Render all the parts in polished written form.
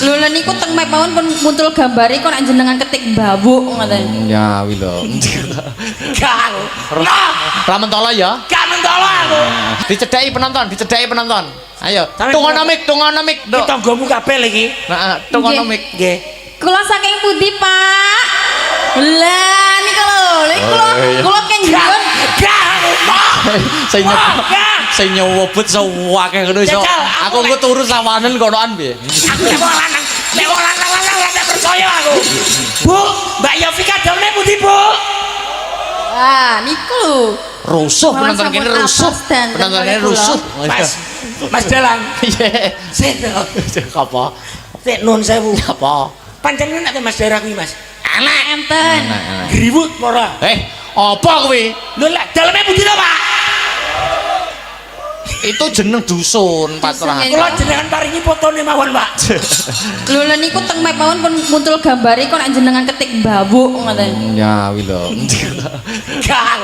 Lho lha niku teng map mawon pun muncul gambare kok nek jenengan ketik bawuk ngoten. Ya wi lho. Gak. Ra mentolo ya. Gak mentolo aku. Dicedhaki penonton. Ayo, Sampe tungono mik. Ki tanggamu kabeh iki. Heeh, tungono mik. Nggih. Kula saking pundi, Pak? Lah niku lho, kula kenjen. Sing nyowobet sewake ngono iso. Aku engko turu sawanen konoan piye? Aku nek wong lanang ora percaya aku. Bu, Mbak Yovika dene pundi, Bu? Ah, niku. Rusuh penonton kene rusuh. Penonton kene rusuh. Mas Dalang. Iya. Sik. Apa? Sik nun sewu. Apa? Pancen nek Mas Daerah kuwi, Mas. Anak enten. Griwut ora? Apa kuwi? Lho lek daleme pundi to, Pak? Itu jeneng dusun, Patra. Kula jenengan paringi fotone mawon, Pak. Lho lha niku teng map mawon pun muncul gambare kok nek jenengan ketik bawuk ngoten. Ya wi lho. Gak.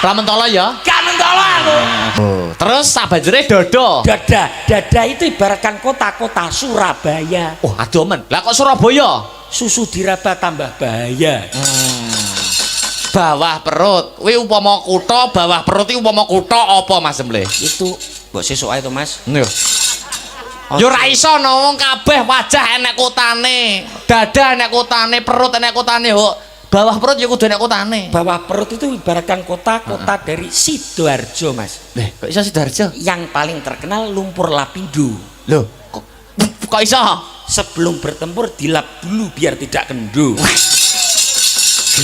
Ra mentolo ya. Gak mentolo aku. Terus sabajere dodo. Dada itu ibaratkan kota-kota Surabaya. Oh, aduh men. Lah kok Surabaya? Susu diraba tambah bahaya. Bawah perut. Kuwi upama kutha, bawah perut iki upama kutha apa Mas Semble? Itu mbok sesuk ae to, Mas. Yo. Yo ra iso no wong kabeh wajah enek kotane. Dada enek kotane, perut enek kotane kok. Bawah perut ya kudu enek kotane. Bawah perut itu ibaratkan kota-kota dari Sidoarjo, Mas. Kok iso Sidoarjo? Yang paling terkenal lumpur lapindo. Loh, kok iso? Sebelum bertempur dilap dulu biar tidak kendu.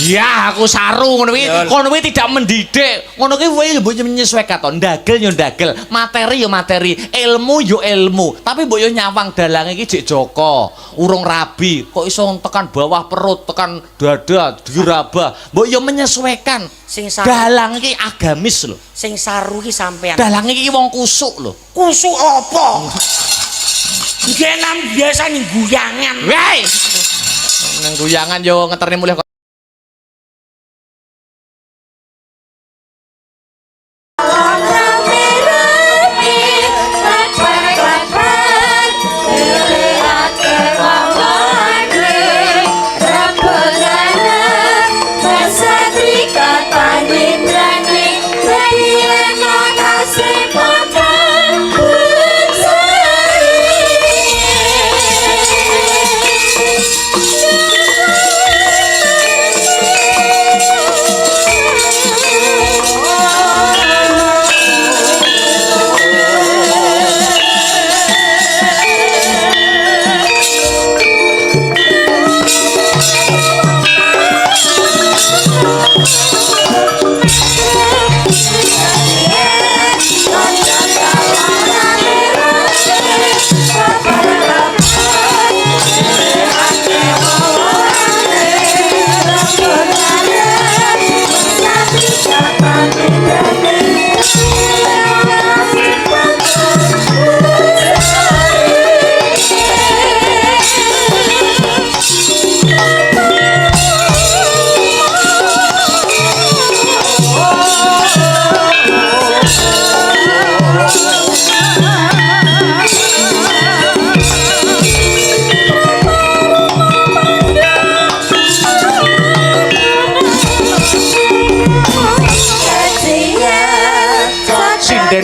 Ya, aku saru ngono kuwi. Kono kuwi tidak mendidik. Ngono kuwi mbok menyesuaikan to. Ndagel yo ndagel, materi yo materi, ilmu yo ilmu. Tapi mbok yo nyawang dalange iki jek Joko, urung rabi. Kok iso tekan bawah perut, tekan dada, diraba. Mbok yo menyesuaikan. Sing saru, dalang iki agamis lho. Sing saru iki sampean. Dalang iki wong kusuk lho. Kusuk apa? Genam biasa ning guyangan. Wei. Nang guyangan yo ngeterne mulih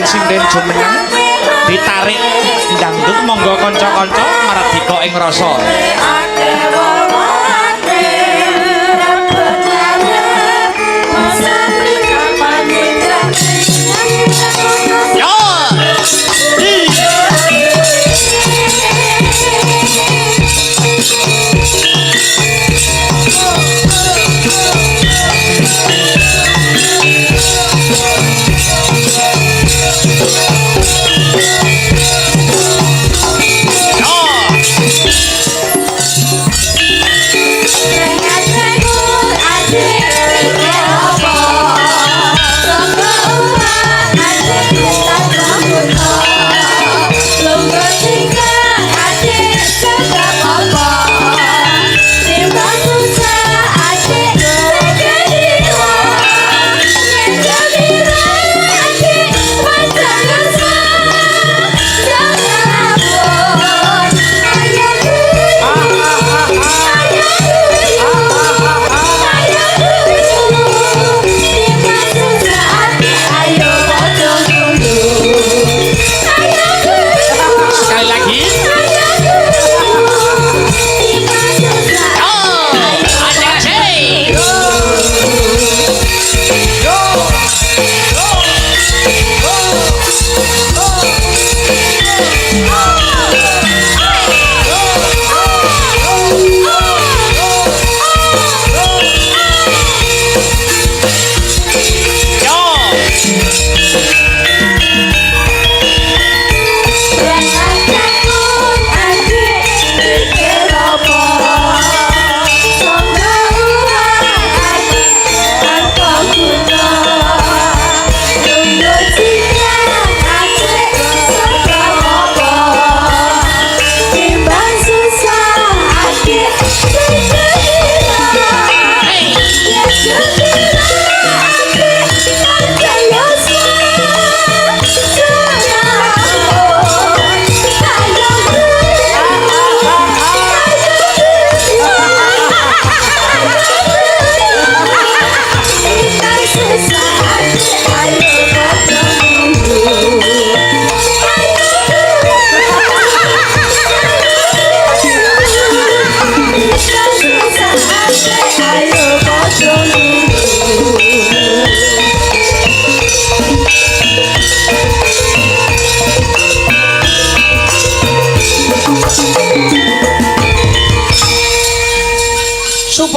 sinden jumeneng ditarik dangdut monggo kanca-kanca maradika ing rasa.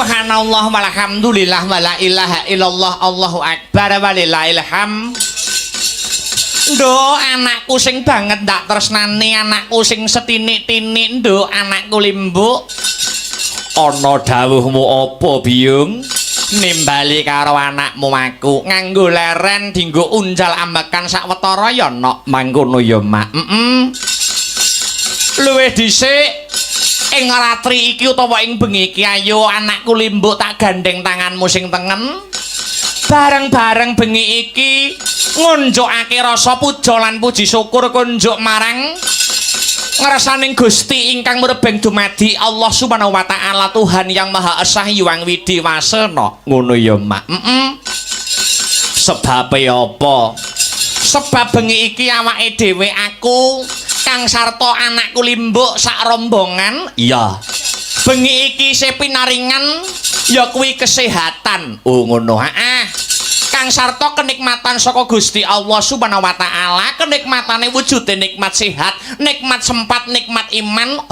Subhanallah walhamdulillah wala ilaha illallah Allahu akbar walillahil hamd. Nduk anakku sing banget ndak tresnani, anakku sing setinik-tinik nduk anakku limbuk. Ana dawuhmu apa Biyung? Nimbali karo anakmu aku nganggo leren dinggo unjal ambekan sawetara ya nok mangkono ya mak. Luwih dhisik ing ratri iki utawa ing bengi iki ayo anakku limbuk tak gandeng tanganmu sing tengen. Bareng-bareng bengi iki ngunjukake rasa puja lan puji syukur kunjuk marang ngersaning Gusti ingkang merebeng dumadi Allah Subhanahu wa taala Tuhan yang Maha Esa Hyang Widi Wasana. Ngono ya mak. Sebab apa? Sebab bengi iki awake dhewe aku Kang Sarta anakku limbuk sak rombongan. Iya. Bengi iki sepinaringan ya kuwi kesehatan. Oh ngono. Kang Sarta kenikmatan saka Gusti Allah Subhanahu wa taala, kenikmatane wujude nikmat sehat, nikmat sempat, nikmat iman.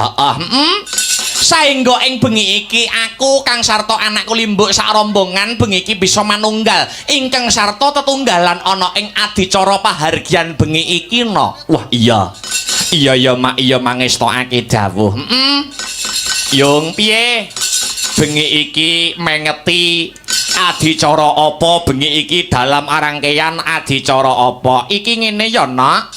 Saengga ing bengi iki aku Kang Sarta anakku limbuk sak rombongan bengi iki bisa manunggal ingkang sarta tetunggalan ana ing adicara pahargyan bengi iki no. Wah iya. Iya ya mak iya mangestokake dawuh. Yung piye? Bengi iki mengeti adicara apa bengi iki dalam rangkaian adicara apa? Iki ngene ya nak.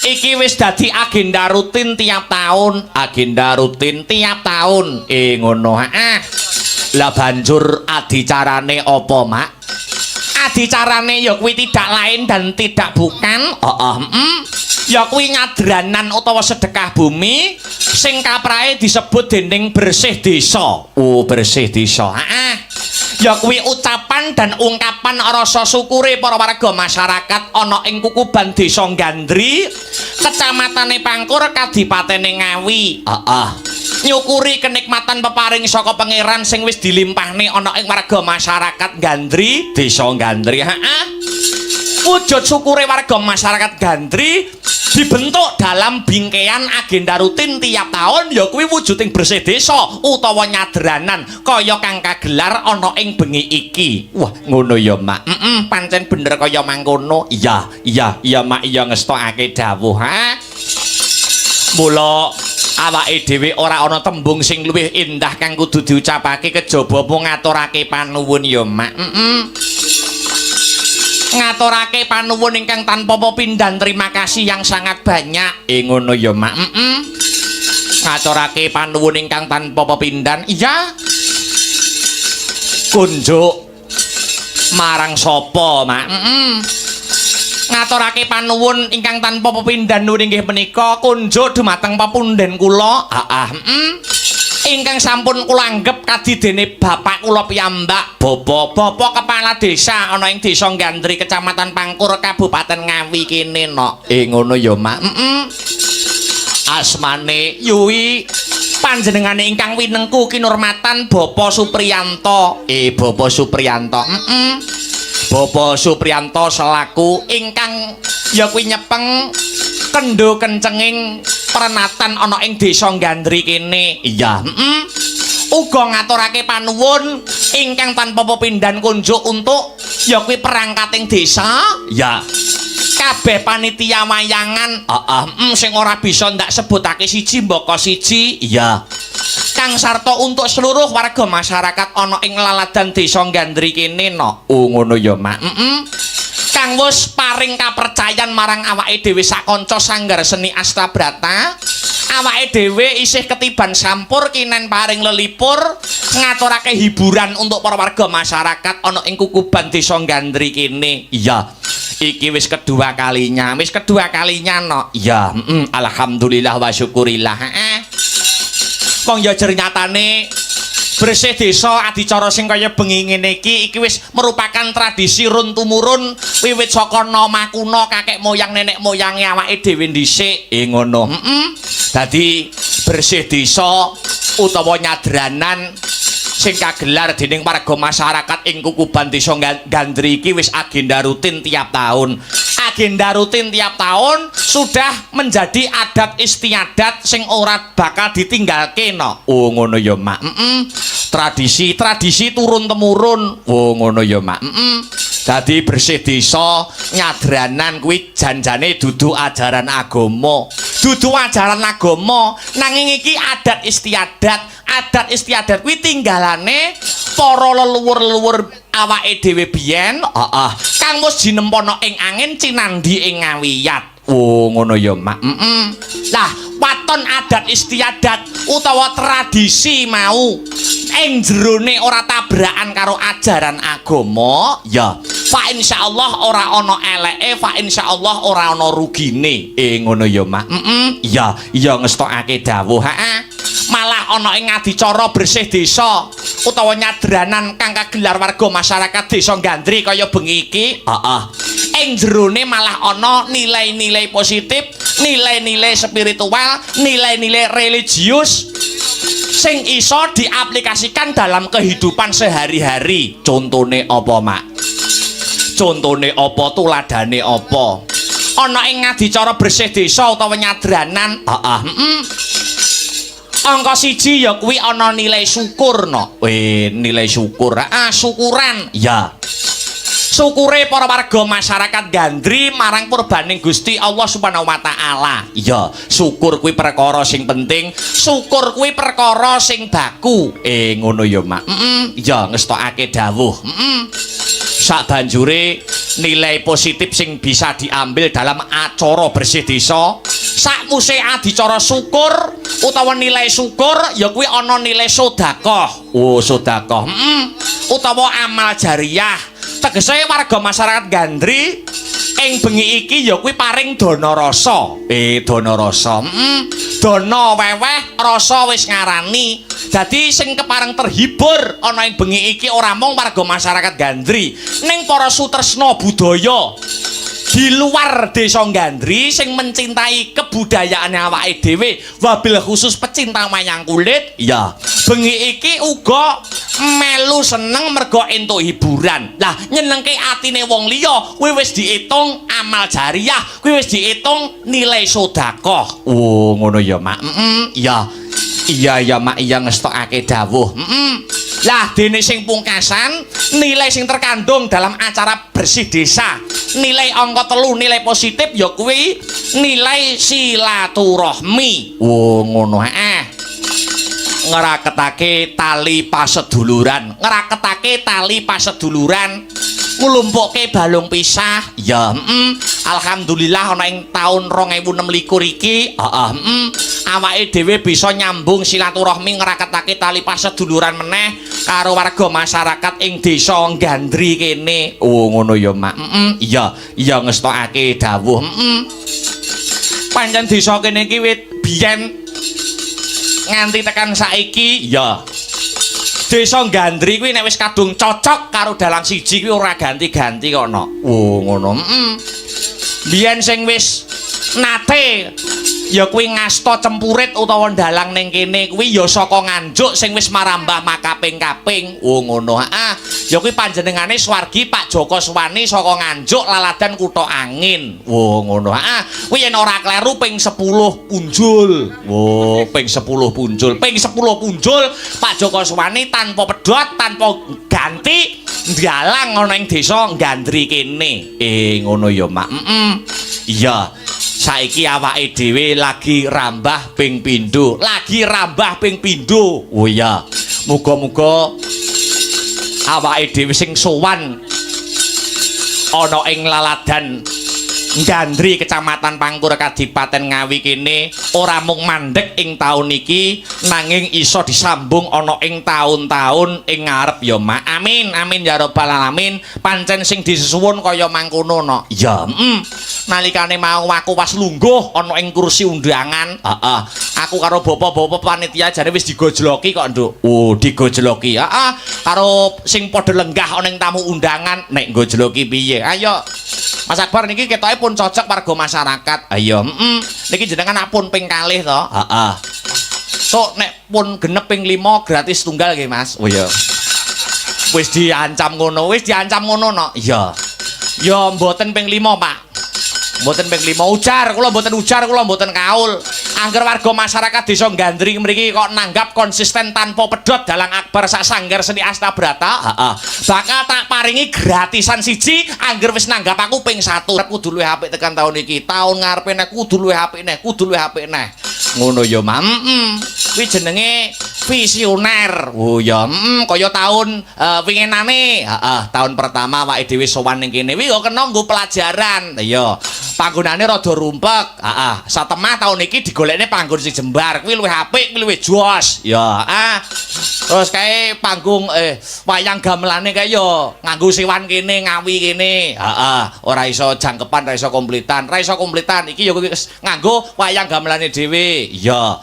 Iki wis dadi agenda rutin tiap tahun, agenda rutin tiap tahun. Ngono. Lah banjur adicarane apa, Mak? Adicarane ya kuwi tidak lain dan tidak bukan. Ya kuwi nyadranan utawa sedekah bumi sing kaprahe disebut dening bersih desa. Oh, bersih desa. Ya kuwi ucapan dan ungkapan rasa syukure para warga masyarakat ana ing Kukuban Desa Gandri, Kecamatane Pangkur, Kadipatene Ngawi. Nyukuri kenikmatan peparing saka pangeran sing wis dilimpahne ana ing warga masyarakat Gandri, Desa Gandri. Wujud syukure warga masyarakat Gandri dibentuk dalam bingkaian agenda rutin tiap tahun ya kuwi wujuding bersih desa utawa nyadranan kaya kang kagelar ana ing bengi iki. Wah ngono ya mak. Pancen bener kaya mangkono. Iya mak iya ngestokake dawuh. Mula awake dhewe ora ana tembung sing luwih indah kang kudu diucapake kejaba mung ngaturake panuwun ya mak. Ngaturake panuwun ingkang tanpa pepindhan terima kasih yang sangat banyak. Ngono ya mak. Ngaturake panuwun ingkang tanpa pepindhan. Iya. Kunjuk marang sapa mak? Ngaturake panuwun ingkang tanpa pepindhan inggih menika kunjuk dumateng pepundhen kula. Ingkang sampun kula anggep kadidene bapak kula piyambak, Bapak kepala desa ana ing Desa Gandri, Kecamatan Pangkur, Kabupaten Ngawi kene nok. Ngono ya mak. Asmane yuwi panjenengane ingkang winengku kinurmatan Bapak Supriyanto. Bapak Supriyanto. Bapak Supriyanto selaku ingkang ya kuwi nyepeng kendho kencenging prenatan ana ing Desa Gandri kene. Iya. Uga ngaturake panuwun ingkang tanpa pepindhan kunjuk untuk ya kuwi perangkating desa. Ya. Kabeh panitia wayangan. Sing ora bisa ndak sebutake siji mbaka siji. Iya. Kang sarta untuk seluruh warga masyarakat ana ing laladan Desa Gandri kene no. Oh ngono ya mak. Kang wis paring kapercayan marang awake dhewe sakanca sanggar seni Astabrata. Awake dhewe isih ketiban sampur kinen paring lelipur ngaturake hiburan untuk para warga masyarakat ana ing Kukuban Desa Gandri kene. Iya. Iki wis kedua kalinya no. Iya, alhamdulillah wa syukurillah. Wong ya jernyatane bersih desa adicara sing kaya bengi ngene iki wis merupakan tradisi run tumurun wiwit saka nama kuna kakek moyang nenek moyange awake dhewe dhisik. Ngono. Dadi bersih desa utawa nyadranan sing kagelar dening warga masyarakat ing Kukuban Desa Gandri iki wis agenda rutin tiap tahun. agenda rutin tiap tahun sudah menjadi adat istiadat sing ora bakal ditinggalke no. Oh ngono ya Mak. Tradisi turun temurun. Oh ngono ya Mak. Dadi bersih desa nyadranan kuwi janjane dudu ajaran agama. Dudu ajaran agama, nanging iki adat istiadat. Adat istiadat kuwi tinggalane para leluhur-leluhur awake dhewe biyen, kang wis jinempono ing angin cinandi ing ngawiyat. Oh ngono ya Mak. Lah waton adat istiadat utawa tradisi mau ing jerone ora tabrakan karo ajaran agama ya fa insyaallah ora ana eleke, fa insyaallah ora ana rugine. Ngono ya Mak. Ya ngestokake dawuh. Malah ana ing adicara bersih desa utawa nyadranan kang kagelar warga masyarakat desa Gandri kaya bengi iki. Ing jerone malah ana nilai-nilai positif, nilai-nilai spiritual, nilai-nilai religius sing iso diaplikasikan dalam kehidupan sehari-hari. Contone apa Mak? Contone apa, tuladane apa? Ana ing adicara bersih desa utawa nyadranan, angka 1 ya kuwi ana nilai syukur no. Nilai syukur. Syukuran ya. Syukure para warga masyarakat Gandri marang purbaning Gusti Allah Subhanahu wa taala. Ya, syukur kuwi perkara sing penting, syukur kuwi perkara sing baku. Ngono ya Mak. Ya ngestokake dawuh. Sak banjure nilai positif sing bisa diambil dalam acara bersih desa. Sakmuse adicara syukur utawa nilai syukur ya kuwi ana nilai sedekah. Oh, sedekah. Utawa amal jariyah. Tegese warga masyarakat Gandri ing bengi iki ya kuwi paring dana rasa. Dana rasa. Dana weweh rasa wis ngarani. Dadi sing kepareng terhibur ana ing bengi iki ora mung warga masyarakat Gandri, ning para sutresna budaya di luar desa Gandri sing mencintai kebudayaan awake dhewe, wabil khusus pecinta wayang kulit. Ya, bengi iki uga melu seneng mergo entuk hiburan. Lah nyenengke atine wong liya kuwi wis diitung amal jariyah, kuwi wis diitung nilai sedekah. Oh ngono ya Mak. Ya. Iya Mak, iya ngestokake dawuh. Lah dene sing pungkasan nilai sing terkandung dalam acara bersih desa, nilai angka 3, nilai positif ya kuwi nilai silaturahmi. Oh ngono. Ngraketake tali paseduluran, ngraketake tali paseduluran, nglumpukke balung pisah. Ya, alhamdulillah ana ing taun 2026 iki, awake dhewe bisa nyambung silaturahmi ngraketake tali paseduluran meneh karo warga masyarakat ing desa Gandri kene. Oh ngono ya Mak. Iya ngestokake dawuh. Pancen desa kene iki wit biyen nganti tekan saiki ya desa Gandri kuwi nek wis kadung cocok karo dalang siji kuwi ora ganti-ganti kok no. Oh ngono. Biyen sing wis nate ya kuwi ngasta cempurit utawa dalang ning kene kuwi ya saka Nganjuk sing wis marambah makaping-kaping. Oh ngono. Ya kuwi panjenengane swargi Pak Joko Suwani saka Nganjuk laladan Kutha Angin. Oh ngono. Kuwi yen ora kleru ping 10 punjul. Oh, ping 10 punjul. Ping 10 punjul Pak Joko Suwani tanpa pedhot, tanpa ganti dalang ana ing desa Gandri kene. Ngono ya Mak. Iya. Saiki awake dhewe lagi rambah ping pindho, lagi rambah ping pindho. Oh iya, muga-muga awake dhewe sing sowan ana ing laladan Gandri Kecamatan Pangkur Kadipaten Ngawi kene ora mung mandhek ing taun iki nanging iso disambung ana ing taun-taun ing ngarep ya Mak. Amin amin ya rabbal alamin. Pancen sing disuwun kaya mangkono no. Ya nalikane mau aku pas lungguh ana ing kursi undangan, aku karo bapak-bapak panitia jare wis digojloki kok Nduk. Oh digojloki. Karo sing padha lenggah ana ing tamu undangan nek gojloki piye. Ayo Mas Akbar niki ketoke pun cocok warga masyarakat. Ayo, niki jenengan pun ping kalih to. So nek pun genep ping 5 gratis tunggal nggih Mas. Oh iya. Wis diancam ngono no. Iya. Ya mboten ping 5, Pak. Mboten ping 5 ujar, kula mboten kaul. Angger warga masyarakat desa Gandri mriki kok nanggap konsisten tanpa pedhot dalang akbar sak sanggar seni Astabrata, heeh. Bakal tak paringi gratisan siji angger wis nanggap aku ping 1. Kudu luwih apik tekan tahun iki. Tahun ngarepe nek kudu luwih apik neh, Ngono ya, Mam. Kuwi jenenge visioner. Oh ya, kaya tahun winginane, heeh, tahun pertama awake dhewe sowan ning kene. Kuwi kok kena nggo pelajaran. Iya. Panggonane rada rumpek. Heeh. Satemah tahun iki digolekne panggon sing jembar. Kuwi luwih apik, kuwi luwih jos. Ya, Terus kae panggung wayang gamelane kae ya nganggo sewan kene, ngawi kene. Heeh. Ora iso jangkepan, ora iso komplitan. Iki ya nganggo wayang gamelane dhewe. Iya.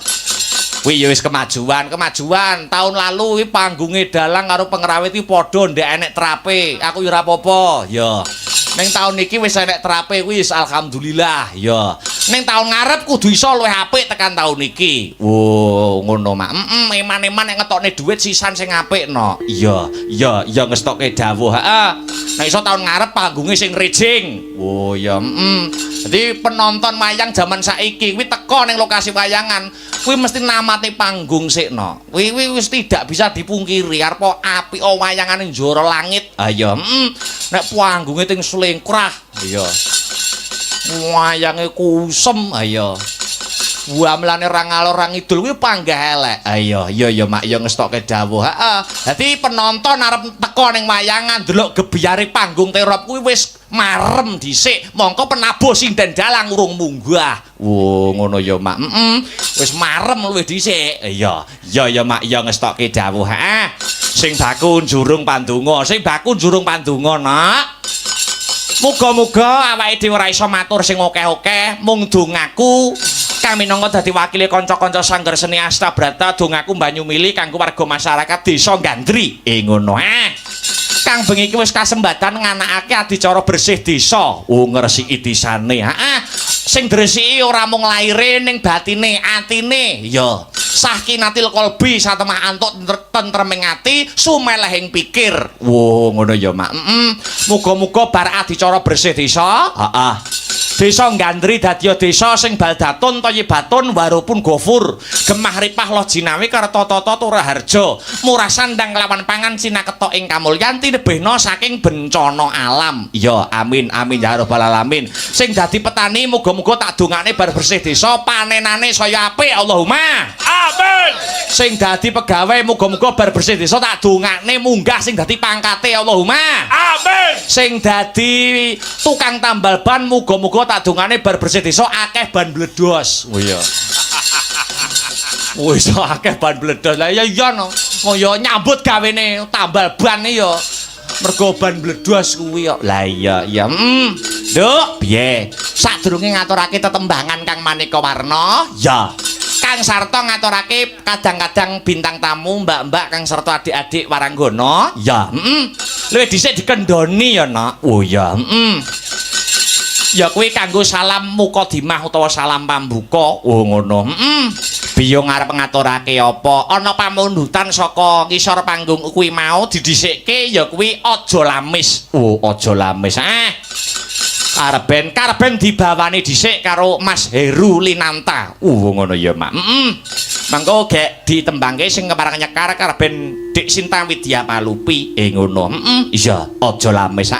Kuwi ya wis kemajuan. Tahun lalu kuwi panggunge dalang karo pengrawit iki padha ndek enek trape. Aku ya ora apa-apa. Ya. Ning tahun iki wis enek trape kuwi alhamdulillah. Ya. Ning tahun ngarep kudu iso luwih apik tekan tahun iki. Oh, ngono mak. Eman-eman nek ngetokne dhuwit sisan sing apik no. Iya ngestokke dawuh. Heeh. Nek iso tahun ngarep panggunge sing rejing. Oh ya, Jadi penonton wayang zaman saiki kuwi teko ning lokasi wayangan, kuwi mesti namati panggung sikno. Kuwi wis tidak bisa dipungkiri arep apik wayangane njoro langit. Ha ya, nek panggunge teng slengkrah. Iya. Wayange kusem. Ha ya. Wamelane ra ngalor ra ngidul kuwi panggah elek. Ayo, iya mak ya ngestokke dawuh. Heeh. Dadi penonton arep teko ning wayangan delok gebiyare panggung terop kuwi wis marem dhisik. Mongko penabuh sinden dalang urung munggah. Wo, ngono ya mak. Wis marem luwih dhisik. Iya mak ya ngestokke dawuh. Heeh. Sing baku njurung pandonga, Nak. Muga-muga awake dhewe ora iso matur sing akeh-akeh, mung dongaku kang minangka dadi wakile kanca-kanca sanggar seni Astabrata, dongaku banyu mili kanggo warga masyarakat desa Gandri. Ngono Kang bengi iki wis kasembadan nganakake adicara bersih desa. Ngresiki desane. Sing dresiki ora mung laire ning batine, atine. Ya. Sakinatil qalbi satemah antuk tentreming ati, sumelehing pikir. Ngono ya, Mak. Muga-muga bar adicara bersih desa, Desa Gandri dadi desa sing baldatun thayyibatun warupun gofur. Gemah ripah lo jinawi karta-tata turaharja. Murah sandang lawan pangan sinaketok ing kamulyan tinebihna saking bencana alam. Ya, amin ya rabbal alamin. Sing dadi petani muga-muga tak dongane bar bersih desa panenane saya apik Allahumma. Amin. Sing dadi pegawai muga-muga bar bersih desa tak dongane munggah sing dadi pangkate Allahumma. Amin. Sing dadi tukang tambal ban muga-muga tak dongane bar bersih desa akeh ban bledos. Oh iya. Wis akeh ban bledos. Lah ya iya no. Kaya nyambut gawene tambal ban ya. Mergo ban bledos kuwi kok. Lah iya. Nduk, piye? Sadurunge ngaturake tetembangan Kang Maneka Warna? Ya. Kang Sarto ngaturake kadang-kadang bintang tamu mbak-mbak Kang Sarto adik-adik Waranggana? Ya. Luwih dhisik dikendhoni ya, Nak. Oh ya. Ya kuwi kanggo salam mukadimah utawa salam pambuka. Oh ngono. Biyo ngarep ngaturake apa? Ana pamundutan saka ngisor panggung kuwi mau didhisikke ya kuwi aja lamis. Oh, aja lamis. Karben dibawani dhisik karo Mas Heru Linanta. Ngono ya, Mak. Mangko gek ditembangke sing kepareng nyekar karben Dik Sinta Widya Palupi. Ngono. Iya, aja lamis.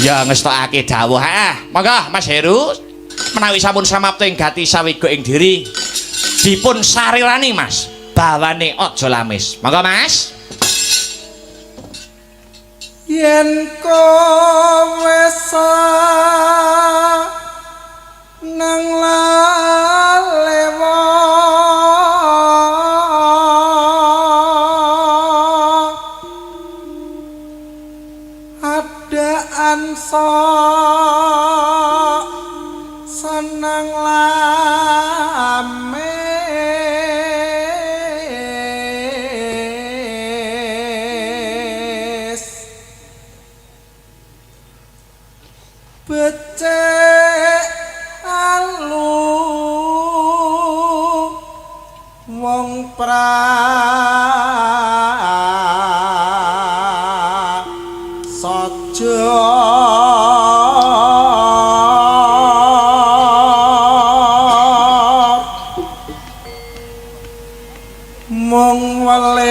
Ya ngestokake dawuh. Monggo Mas Heru menawi sampun samapta ing gati sawiga ing diri dipun sarirani Mas bawane aja lamis. Monggo Mas. Yen kowe nang lalewa adaan senang lames becek alu wong prasaja mung welengku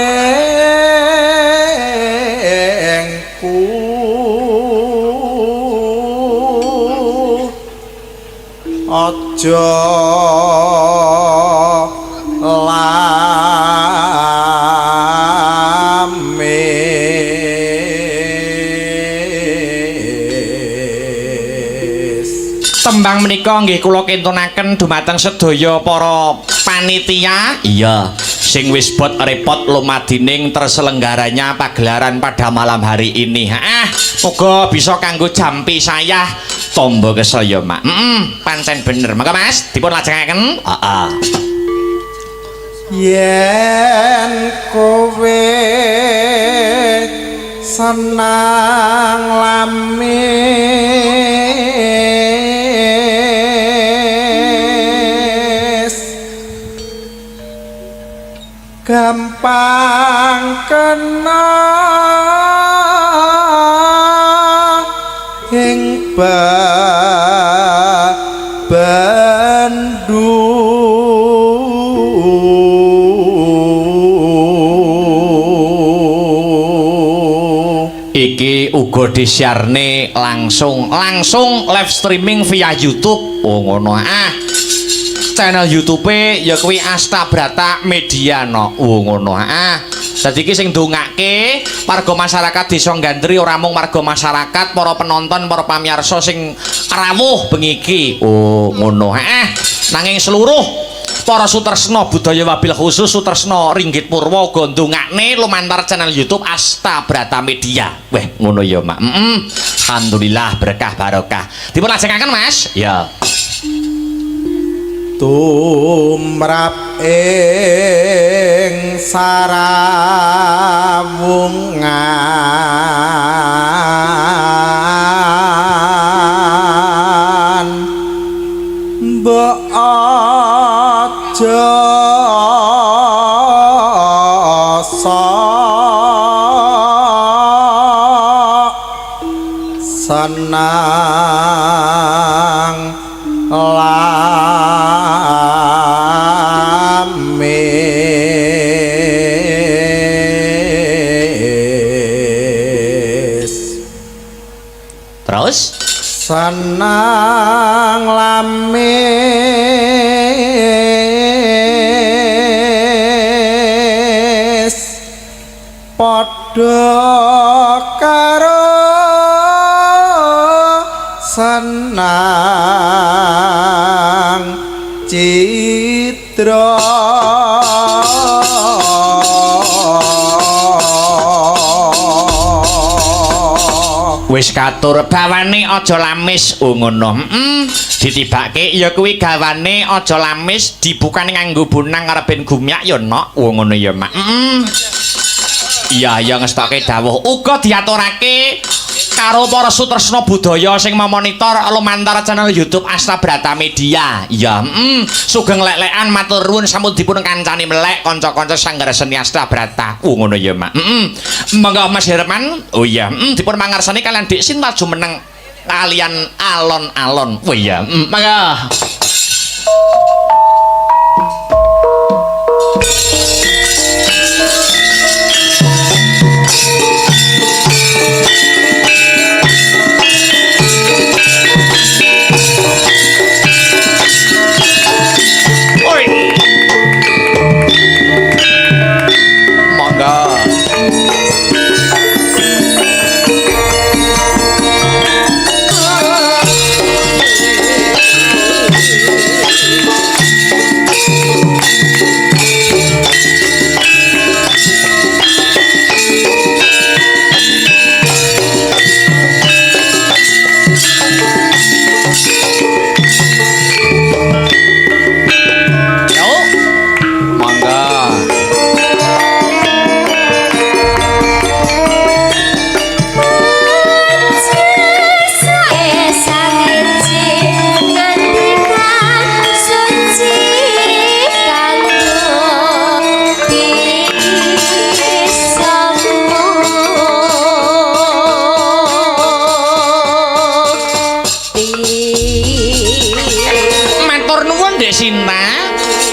aja tembang menika nggih kula kintunaken dumateng sedaya para panitia iya sing wis bot repot lumadining terselenggaranya pagelaran pada malam hari ini. Moga bisa kanggo jampi saya tombo kesel ya mak. Pancen bener maka mas dipun lajengaken. Yen kowe senang lamis gampang kena ing iki uga disiarne langsung live streaming via YouTube. Oh ngono channel YouTube-e ya kuwi Astabrata Media no. Oh ngono dadi iki sing ndongake warga masyarakat Desa Gandri ora mung warga masyarakat para penonton para pamirsa sing rawuh bengi iki. Oh ngono nanging seluruh para sutresna budaya wabil khusus sutresna Ringgit Purwa uga ndongakne lumantar channel YouTube Astabrata Media. Weh ngono ya mak. Alhamdulillah berkah barokah. Dipun lajengaken Mas. Ya. tumrap ing sarawungan mbok aja sok senang Terus senang lamis padha karo senang citra wis katur bawane aja lamis. Oh ngono. Ditibake ya kuwi gawane aja lamis dibukani nganggo bonang karep gumyak ya nok. Oh ngono ya mak. Iya ya ngestoke dawuh uga diaturake karo para sutresna budaya sing memonitor lumantar channel YouTube Astabrata Media. Ya sugeng lek-lekan matur nuwun sampun dipun kancani melek kanca-kanca sanggar seni Astabrata. Ngono ya mak. Monggo Mas Herman. Oh iya dipun mangarsani kalian Dik Sin maju meneng kalian alon-alon. Oh iya monggo.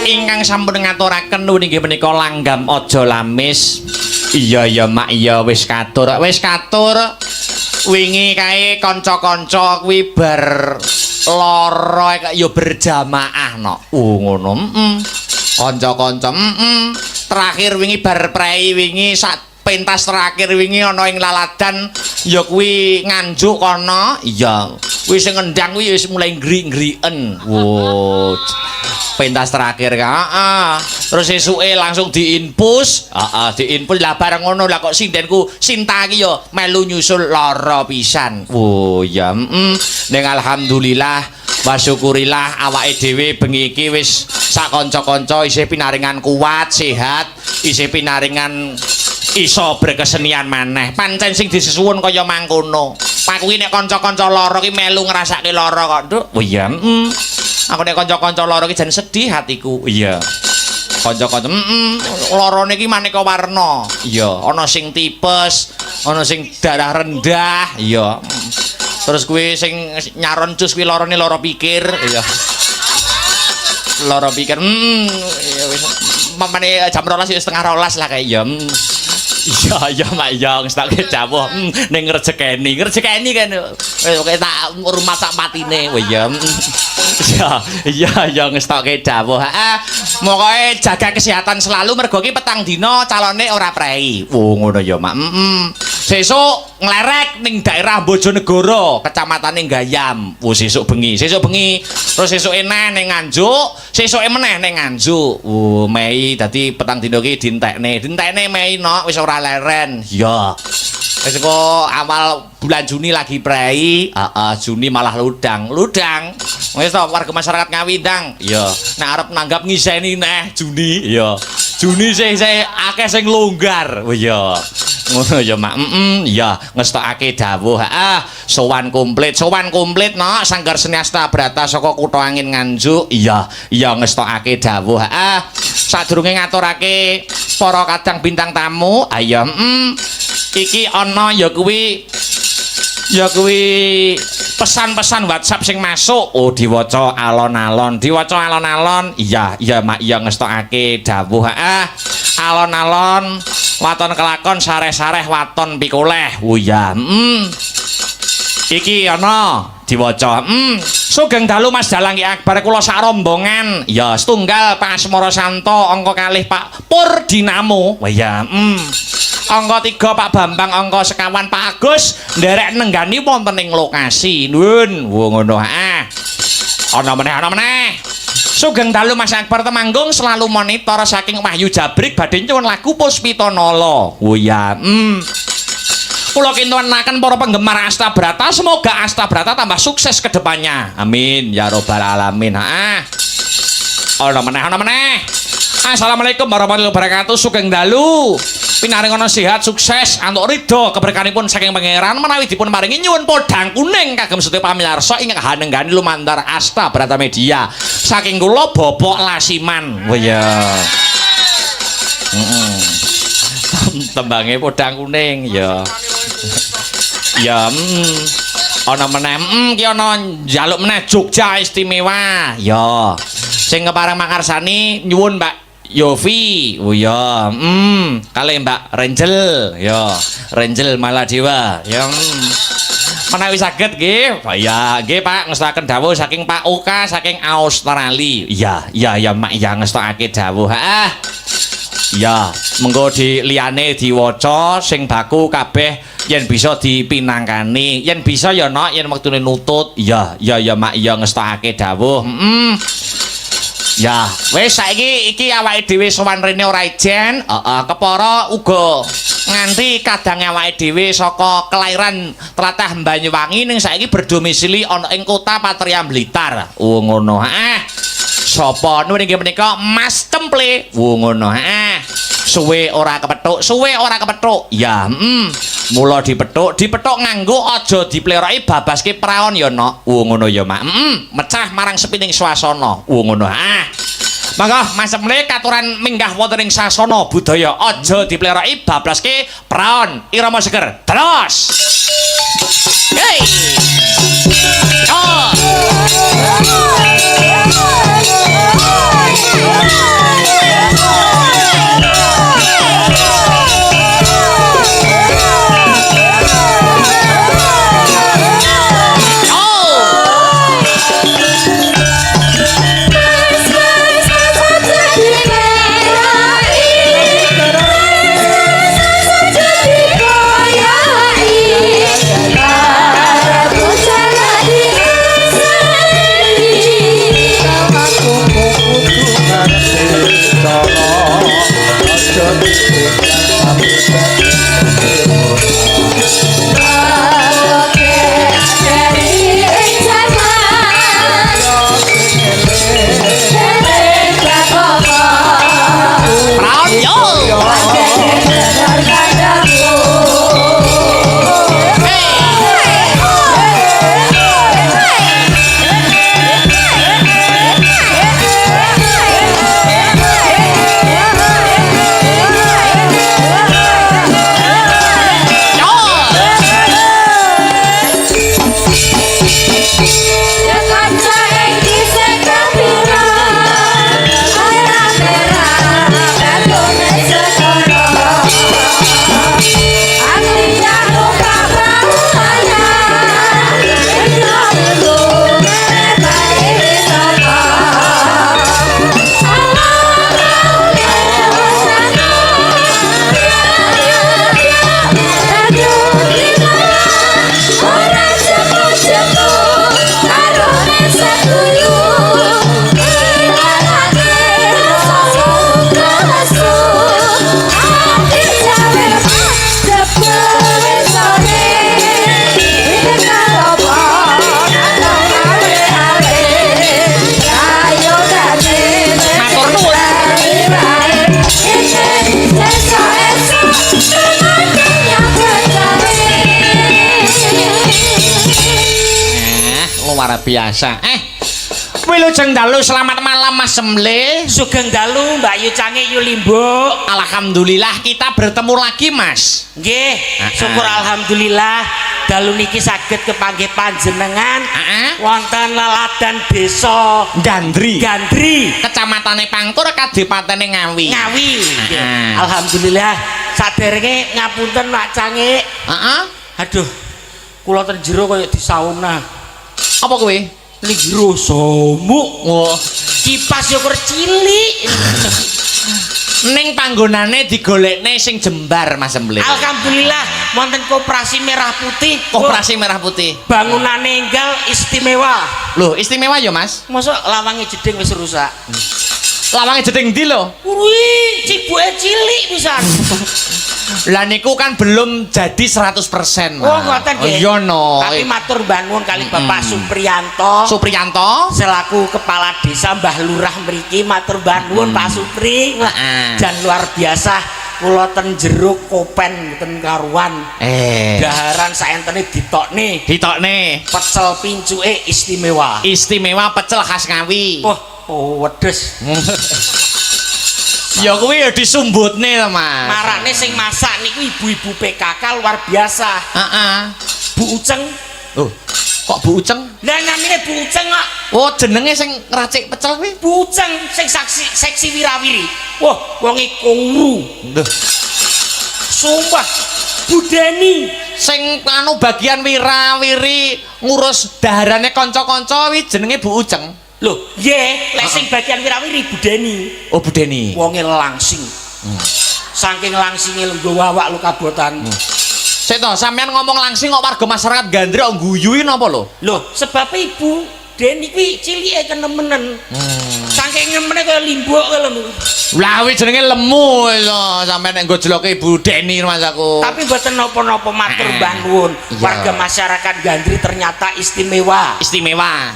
ingkang sampun ngaturaken nggih menika langgam aja lamis. Iya mak iya wis katur. Wingi kae kanca-kanca kuwi bar lara ya berjamaah no. Ngono. Kanca-kanca. Terakhir wingi bar prei wingi sak pentas terakhir wingi ana ing laladan ya kuwi nganjuk kono. Iya. Kuwi sing ngendang kuwi wis mulai ngri-ngriken. Wo. Pentas terakhir terus esuke langsung diinpus diinpus lah bareng ngono lah kok sindenku Sinta iki ya melu nyusul lara pisan ya ning alhamdulillah wasyukurillah awake dhewe bengi iki wis sak kanca-kanca isih pinaringan kuat sehat isih pinaringan iso berkesenian maneh pancen sing disuwun kaya mangkono pakuwi nek kanca-kanca lara ki melu ngrasake lara kok Nduk ya aku nek kanca-kanca lara iki jan sedih hatiku. Iya. Kanca-kanca larane iki maneka warna. Iya, ana sing tipes, ana sing darah rendah, iya. Terus kuwi sing nyaron cus kuwi larane lara pikir, iya. Lara pikir. Wis mamane jam 12 wis setengah 12 lah kayak ya. Iya mak iya wis tak dawuh ning ngrejekeni kan kaya tak rumah sak patine ya iya wis tak dawuh mokoke jaga kesehatan selalu mergo ki petang dina calone ora prei ngono ya mak sesuk nglerek ning daerah Bojonegoro kecamatan Gayam sesuk bengi terus sesuk eneh ning Nganjuk sesuke meneh ning Nganjuk Mei dadi petang dina ki dintekne Mei no wis ora leren ya wis kok awal bulan Juni lagi prei Juni malah ludang wis to warga masyarakat Ngawindang ya nek arep nanggap ngiseni neh Juni ya Juni sih akeh sing longgar ya ngono ya mak ya ngestokake dawuh sowan komplit no Sanggar Seni Astabrata saka Kutha Angin Nganjuk iya ngestokake dawuh sadurunge ngaturake para kadang bintang tamu ayo iki ana ya kuwi pesan-pesan WhatsApp sing masuk diwaca alon-alon iya mak iya ngestokake dawuh alon-alon waton kelakon sareh-sareh waton pikoleh ya iki ana diwaca sugeng dalu Mas Dalang Ki Akbar kula sak rombongan ya setunggal Pak Asmara Santo angka kalih Pak Pur Dinamo ya angka 3 Pak Bambang angka sekawan Pak Agus nderek nenggani wonten ing lokasi nuwun ngono ana meneh sugeng dalu Mas Akbar Temanggung selalu monitor saking Wahyu Jabrik badhe nyuwun lagu Puspita Nala ya kula kintunaken para penggemar Astabrata semoga Astabrata tambah sukses ke depannya amin ya robbal alamin ana meneh assalamualaikum warahmatullahi wabarakatuh sugeng dalu pinaringono sehat sukses antuk ridho keberkahanipun saking pangeran menawi dipun paringi nyuwun podang kuning kagem sedaya pamirsa ingkang hanenggani lumantar Astabrata Media saking kula Bopok Lasiman ya tembange podang kuning ya ana meneh ki ana njaluk meneh Jogja istimewa ya sing kepareng makarsani nyuwun Mbak Yofi ya kalih Mbak Renjel ya Renjel Maladewa ya menawi saged nggih ya nggih Pak ngestakaken dawuh saking Pak Oka saking Australia ya mak ya ngestokake dawuh ya mengko liyane diwaca sing baku kabeh yen bisa dipinangkani yen bisa ya nok yen wektune nutut ya mak ya ngestokake dawuh ya wis saiki iki awake dhewe sowan rene ora ijen kepara uga nganti kadang awake dhewe saka kelahiran tlatah Banyuwangi ning saiki berdomisili ana ing kota Patria Blitar ngono sapa nuwun inggih menika Mas Temple ngono suwe ora kepethuk ya mula dipethuk nganggo aja dipleroki babaske praon ya nok ngono ya mak mecah marang sepining swasana ngono mangga Mas Temple katuran minggah wonten ing sasana budaya aja dipleroki babaske praon irama seger terus hey oh luar biasa. Wilujeng dalu selamat malam Mas Semle. Sugeng dalu Mbak Yu Cange Yu Limbo. Alhamdulillah kita bertemu lagi Mas. Nggih, syukur alhamdulillah dalu niki saged kepanggih panjenengan wonten laladan desa Gandri. Gandri, Kecamatane Pangkur, Kadipatene Ngawi. Ngawi. Nggih. Alhamdulillah saderenge ngapunten Pak Cange. Aduh, kula ten jero kaya disauna. Apa kowe? Ning jero somuk. Oh, Kipas yo kur cilik. ning panggonane digolekne sing jembar Mas Semle. Alhamdulillah wonten koperasi merah putih. Koperasi Merah Putih. Bangunane enggal istimewa. Loh, istimewa ya Mas? Mosok lawange jeding wis rusak. Lawange jeding ndi lho? Kuwi cibuke cilik pisan. Lah niku kan belum jadi 100% Mas. Oh, ngoten nggih. Iya no. Tapi matur mbah nuwun kali Bapak Supriyanto. Supriyanto Selaku kepala desa Mbah Lurah mriki matur mbah nuwun Pak Supri. Jan luar biasa kula ten jero kopen mboten karuan. Daharan saentene ditokne. Ditokne. Pecel pincuke istimewa. Istimewa pecel khas Ngawi. Oh, wedhus. Ya kuwi ya disumbutne to Mas. Marane sing masak niku ibu-ibu PKK luar biasa. Bu Uceng. Oh, kok Bu Uceng? Lah namine Bu Uceng kok. Oh, jenenge sing ngracik pecel kuwi. Bu Uceng sing seksi wirawiri. Wah, wonge kuru. Duh, Sumpah. Bu Deni sing anu bagian wirawiri ngurus daharane kanca-kanca kuwi jenenge Bu Uceng. Loh, nggih, lek sing bagian wirawiri Bu Deni. Oh, Bu Deni. Wonge langsing. Saking langsinge lungguh wawak lu kabotan. Sik to, sampean ngomong langsing kok warga masyarakat Gandri kok guyui napa lho? Loh, sebab Ibu Deni kuwi cilike kenemenen. Saking nemene kaya limbuk lho. Lah kuwi jenenge lemu lho, sampean nek nggo jeloke Ibu Deni Mas aku. Tapi mboten napa-napa matur mbah nuwun. Warga masyarakat Gandri ternyata istimewa. Istimewa.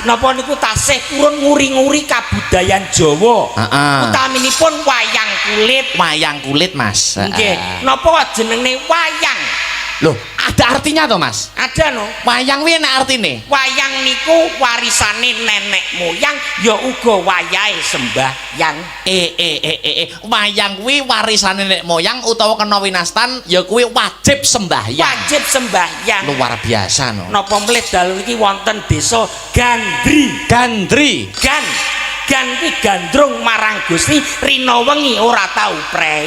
Napa niku tasih purun nguri-nguri kabudayan Jawa. Utaminipun wayang kulit. Wayang kulit Mas. Nggih. Napa jenenge wayang? Loh, ada artinya toh Mas? Ada no. Wayang kuwi enak artine. Wayang niku warisane nenek moyang ya uga wayahe sembahyang. Wayang kuwi warisane nenek moyang utawa kena winastan ya kuwi wajib sembahyang. Wajib sembahyang. Luar biasa no. Napa mlih dalu iki wonten desa Gandri. Gandri. Gan kuwi gandrung marang Gusti rina wengi ora tau prei.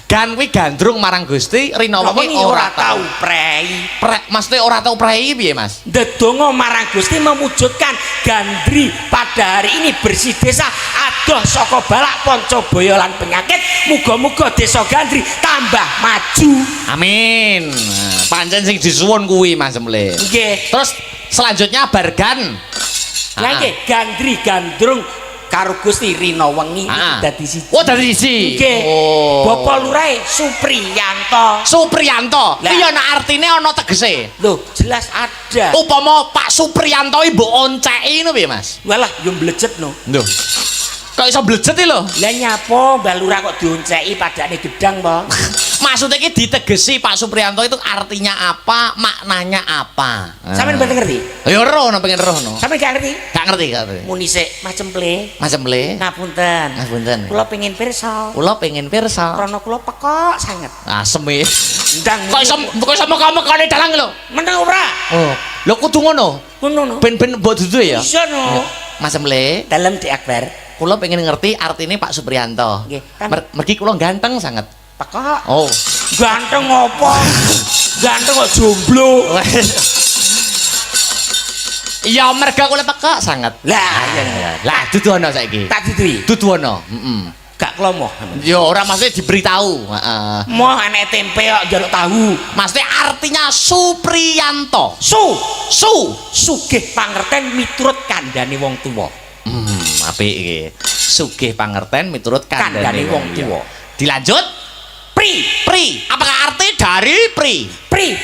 Gan kuwi gandrung marang Gusti rina wengi ora tau prei. Maksudnya ora tau prei piye Mas? Ndedonga marang Gusti mewujudkan Gandri pada hari ini bersih desa adoh saka balak Poncobaya lan penyakit. Muga-muga desa Gandri tambah maju. Amin. Pancen sing disuwun kuwi Mas Semle. Nggih. Terus selanjutnya bargan. Lah nggih Gandri gandrung karo Gusti rina wengi dadi siji. Oh, dadi siji. Nggih. Oh. Bapak Lurahe Supriyanto. Supriyanto. Kuwi ana artine ana tegese. Loh, jelas ada. Upama Pak Supriyanto iki mbok onceki ngono piye, Mas? Walah, yo mblejet no. Lho. Kok iso blejet iki lho? Lah nyapa Mbak Lurah kok dionceki padane gedang po? Maksudnya iki ditegesi Pak Supriyanto itu artinya apa, maknanya apa? Sampeyan mboten ngerti? Ya ora ono pengen roh no. Sampeyan gak ngerti? Gak ngerti, gak ngerti. Muni sik macemple. Macemple. Ngapunten. Ngapunten. Kula pengen pirsa. Kula pengen pirsa. Rono kula pekok sanget. Asem iki. Ndang. Kok iso mekane dalang lho. Meneng ora? Oh. Lho kudu ngono. Ngono no. Ben mbok dudu ya. Iso no. Macemple. Dalem Dik Akbar. Kula pengen ngerti artinya Pak Supriyanto. Nggih. Mergi kula ganteng sangat. Pekok. Oh. Ganteng apa? Ganteng kok jomblo. Ya merga kula pekok sangat. Lah dudu ana saiki. Tak dudui. Dudu ana. Gak klomo. Ya ora maksudnya diberitahu. Moh enek tempe kok njaluk tahu. Maksudnya artinya Supriyanto. Sugih pangerten miturut kandhane wong tuwa. Apik iki. Sugih pangerten miturut kandhane wong tuwa. Dilanjut. Pri. Apakah arti dari pri?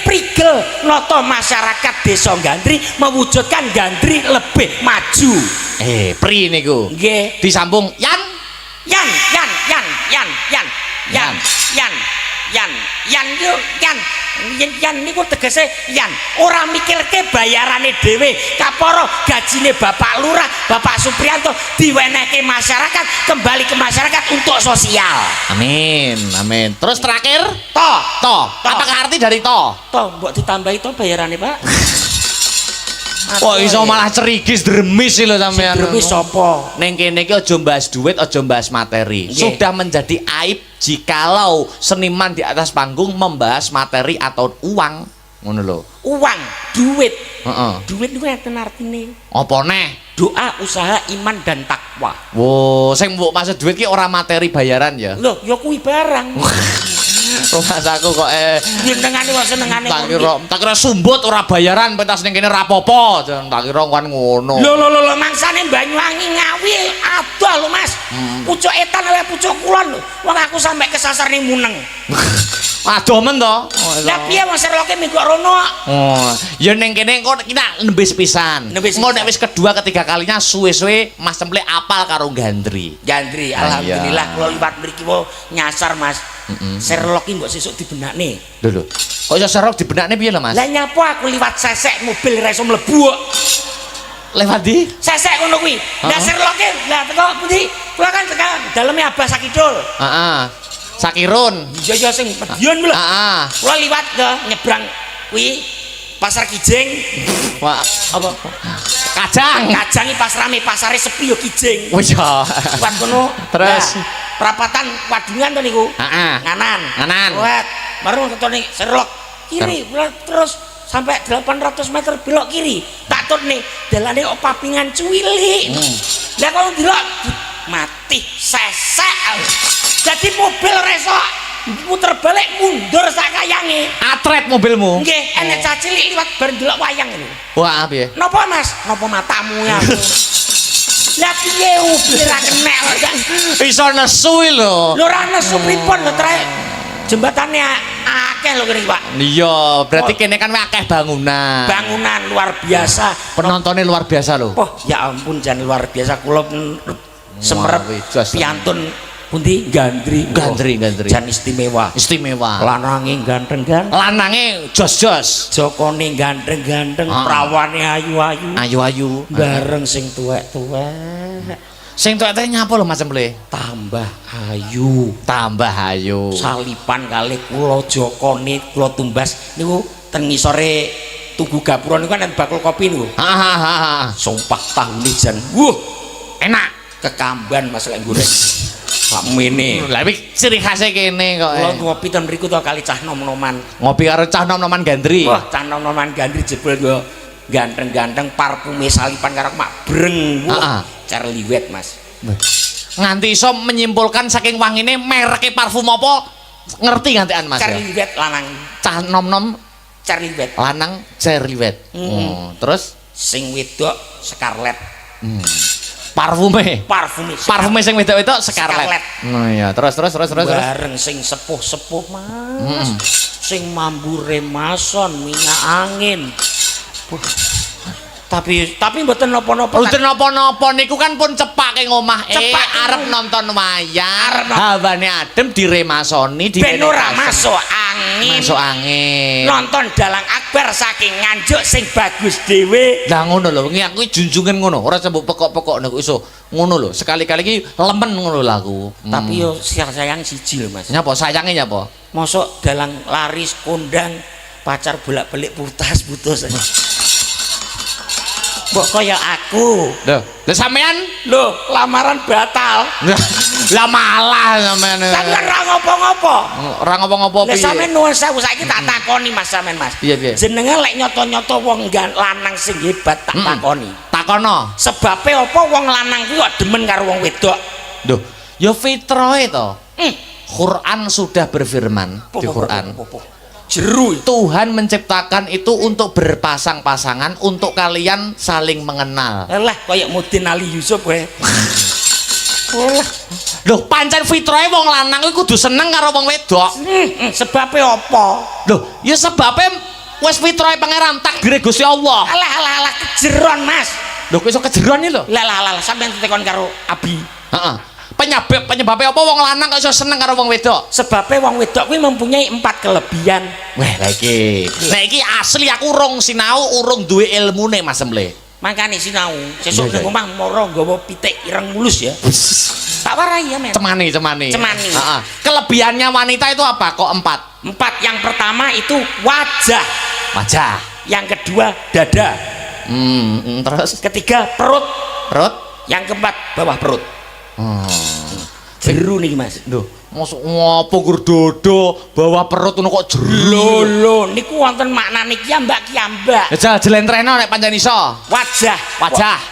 Prigel noto masyarakat desa Gandri mewujudkan Gandri lebih maju. Pri niku. Nggih. Disambung yan. Yan niku tegese Yan ora mikirke bayarane dhewe kaporo gajine Bapak Lurah Bapak Supriyanto diwenehke masyarakat kembali ke masyarakat untuk sosial. Amin, amin. Terus terakhir Toh. apakah arti dari toh Mbok ditambahi toh bayarane, Pak. kok iso malah cerigis dremis sih lho sampean Dremis sapa? ning kene iki aja mbahas duit aja mbahas materi. Nggih. Sudah menjadi aib jikalau seniman di atas panggung membahas materi atau uang ngono lho. Uang, duit. Heeh. Duit niku enten artine. Apa neh? Doa, usaha, iman dan takwa. Wo, sing mbok maksud duit ki ora materi bayaran ya. Loh, ya kuwi barang. Rumasaku kok Jenengane kok senengane tak kira sumbut ora bayaran pentas ning kene rapopo. Tak kira kan ngono. Lho mangsane Banyuwangi Ngawi adoh lho Mas. Pucuk etan oleh pucuk kulon lho. Wong aku sampe kesasar ning Muneng. Adoh men to. Lah piye wong Sherlocke minggu rono? Oh, ya ning kene kok kita nembis pisan. Engko nek wis kedua ketiga kalinya suwe-suwe Mas Cemplek apal karo Gandri. Gandri, alhamdulillah kula liwat mriki nyasar Mas. Sherlock iki mbok sesuk dibenakne. Lho. Kok iso Sherlock dibenakne piye lho Mas? Lah nyapa aku liwat sesek mobil ra iso mlebu. Lewat di? Sesek ngono kuwi. Lah Sherlock lah teko pundi? Kula kan tekan daleme Abah Sakidul. Heeh. Sakirun. Iya sing Medion lho. Heeh. Kula liwat ke nyebrang kuwi Pasar Kijing. Wah, Apa? kacang. Kajangi pas rame pasare sepi yo Kijing. Wis ya. Kuat kono. Terus? Nah, perapatan Wadungan to niku. Heeh. Nganan. Kuat. Baru ketone Sherlock. Kiri terus sampai 800 meter belok kiri. Tak tut nih dalane kok papingan cuwili. Lah kalau delok mati sesek. Jadi mobil resok muter balik mundur sakayange. Atret mobilmu. Nggih, enek cah cilik liwat bar delok wayang lho. Wah, piye? Napa Mas? Napa matamu ya? Lah piye mobil ra kenek kok. Iso nesu lho. Lho ra nesu pripun lho trek. Jembatane akeh lho kene Pak. Iya, berarti kene kan akeh bangunan. Bangunan luar biasa. Penontonnya luar biasa lho. Oh, ya ampun jan luar biasa kula semerep piantun pundi Gandri. Jan istimewa. Istimewa. Lanange ganteng-ganteng. Lanange jos-jos. Jokone ganteng-ganteng, prawane ayu-ayu. Ayu-ayu. Bareng sing tuwek-tuwek. Sing tuwek nyapa lho Mas Cemple? Tambah ayu. Salipan kali kula Jokone kula tumbas niku ten ngisore Tugu Gapura niku kan bakul kopi niku. Sumpah tahune jan. Wuh, Enak. kekamban Mas lek goreng. Sakmene. Lah iki ciri khase kene kok. Kula ngopi ten mriku to kali cah nom-noman. Ngopi karo cah nom-noman Gandri. Wah, cah nom-noman Gandri jebul yo ganteng-ganteng parfume salipan karo mak breng. Wah, Charlie Wet Mas. Nganti iso menyimpulkan saking wangine mereke parfum apa ngerti ngantian Mas ya. Charlie Wet lanang. Cah nom-nom Charlie Wet lanang Charlie Wet. Oh, terus sing wedok Scarlett. Parfume sing wedok-wedok Scarlett. Oh iya, terus. Bareng sing sepuh-sepuh Mas. Sing mambu remason minyak angin. Tapi mboten napa-napa. Mboten napa-napa niku kan pun cepake ngomah. Arep nonton wayang. Hawane adem diremasoni ben ora masuk angin. Nonton Dalang Akbar saking Nganjuk sing bagus dhewe. Lah ngono lho, wingi aku junjungan ngono, ora sembuk pekok-pekok niku iso ngono lho. Sekali-kali iki lemen ngono lho aku. Tapi yo sayang siji lho Mas. Nyapa sayange nyapa? Mosok dalang laris kondang pacar bolak-balik putus. Mbok kaya aku. Lho sampean Lho, lamaran batal. lah malah sampean. Sampeyan ra ngopo-ngopo. Ora ngopo-ngopo Lah piye? sampeyan nuwun sewu saiki tak takoni Mas sampean Mas. Piye? Jenenge lek nyoto-nyoto wong lanang sing hebat tak takoni. Takono. Sebabe apa wong lanang kuwi kok demen karo wong wedok? Lho, ya fitrahe to. Quran sudah berfirman di Quran. Jeru Tuhan menciptakan itu untuk berpasang-pasangan untuk kalian saling mengenal. lah kaya Mudin Ali Yusuf kowe. Loh, pancen fitrahe wong lanang kuwi kudu seneng karo wong wedok. Sebabe apa? Loh, ya sebabe wis fitrahe pangeran takdire Gusti Allah. Alah kejeron Mas. Lho kok iso kejeron iki lho? Lah sampeyan tetekon karo Abi. Heeh. Penyebabnya apa wong lanang kok iso seneng karo wong wedok? Sebabnya wong wedok kuwi mempunyai 4 kelebihan. Wah, lha iki. Lha iki asli aku urung sinau, urung duwe ilmune Mas Emle. Makane sinau, sesuk Iya, nang omah mara nggawa pitik ireng mulus ya. Tak warai ya, Men. Cemani. Cemani. Heeh. Kelebihannya wanita itu apa? Kok 4? 4, yang pertama itu wajah. Wajah. Yang kedua dada. Terus Ketiga perut. perut. Yang keempat bawah perut. Jeru nih Mas. Duh, mosok ngopo gur dodo bawah perut ngono kok jero. Lho, niku wonten maknane kiambak-kiambak. Ya jelentreno nek pancen iso. Wajah.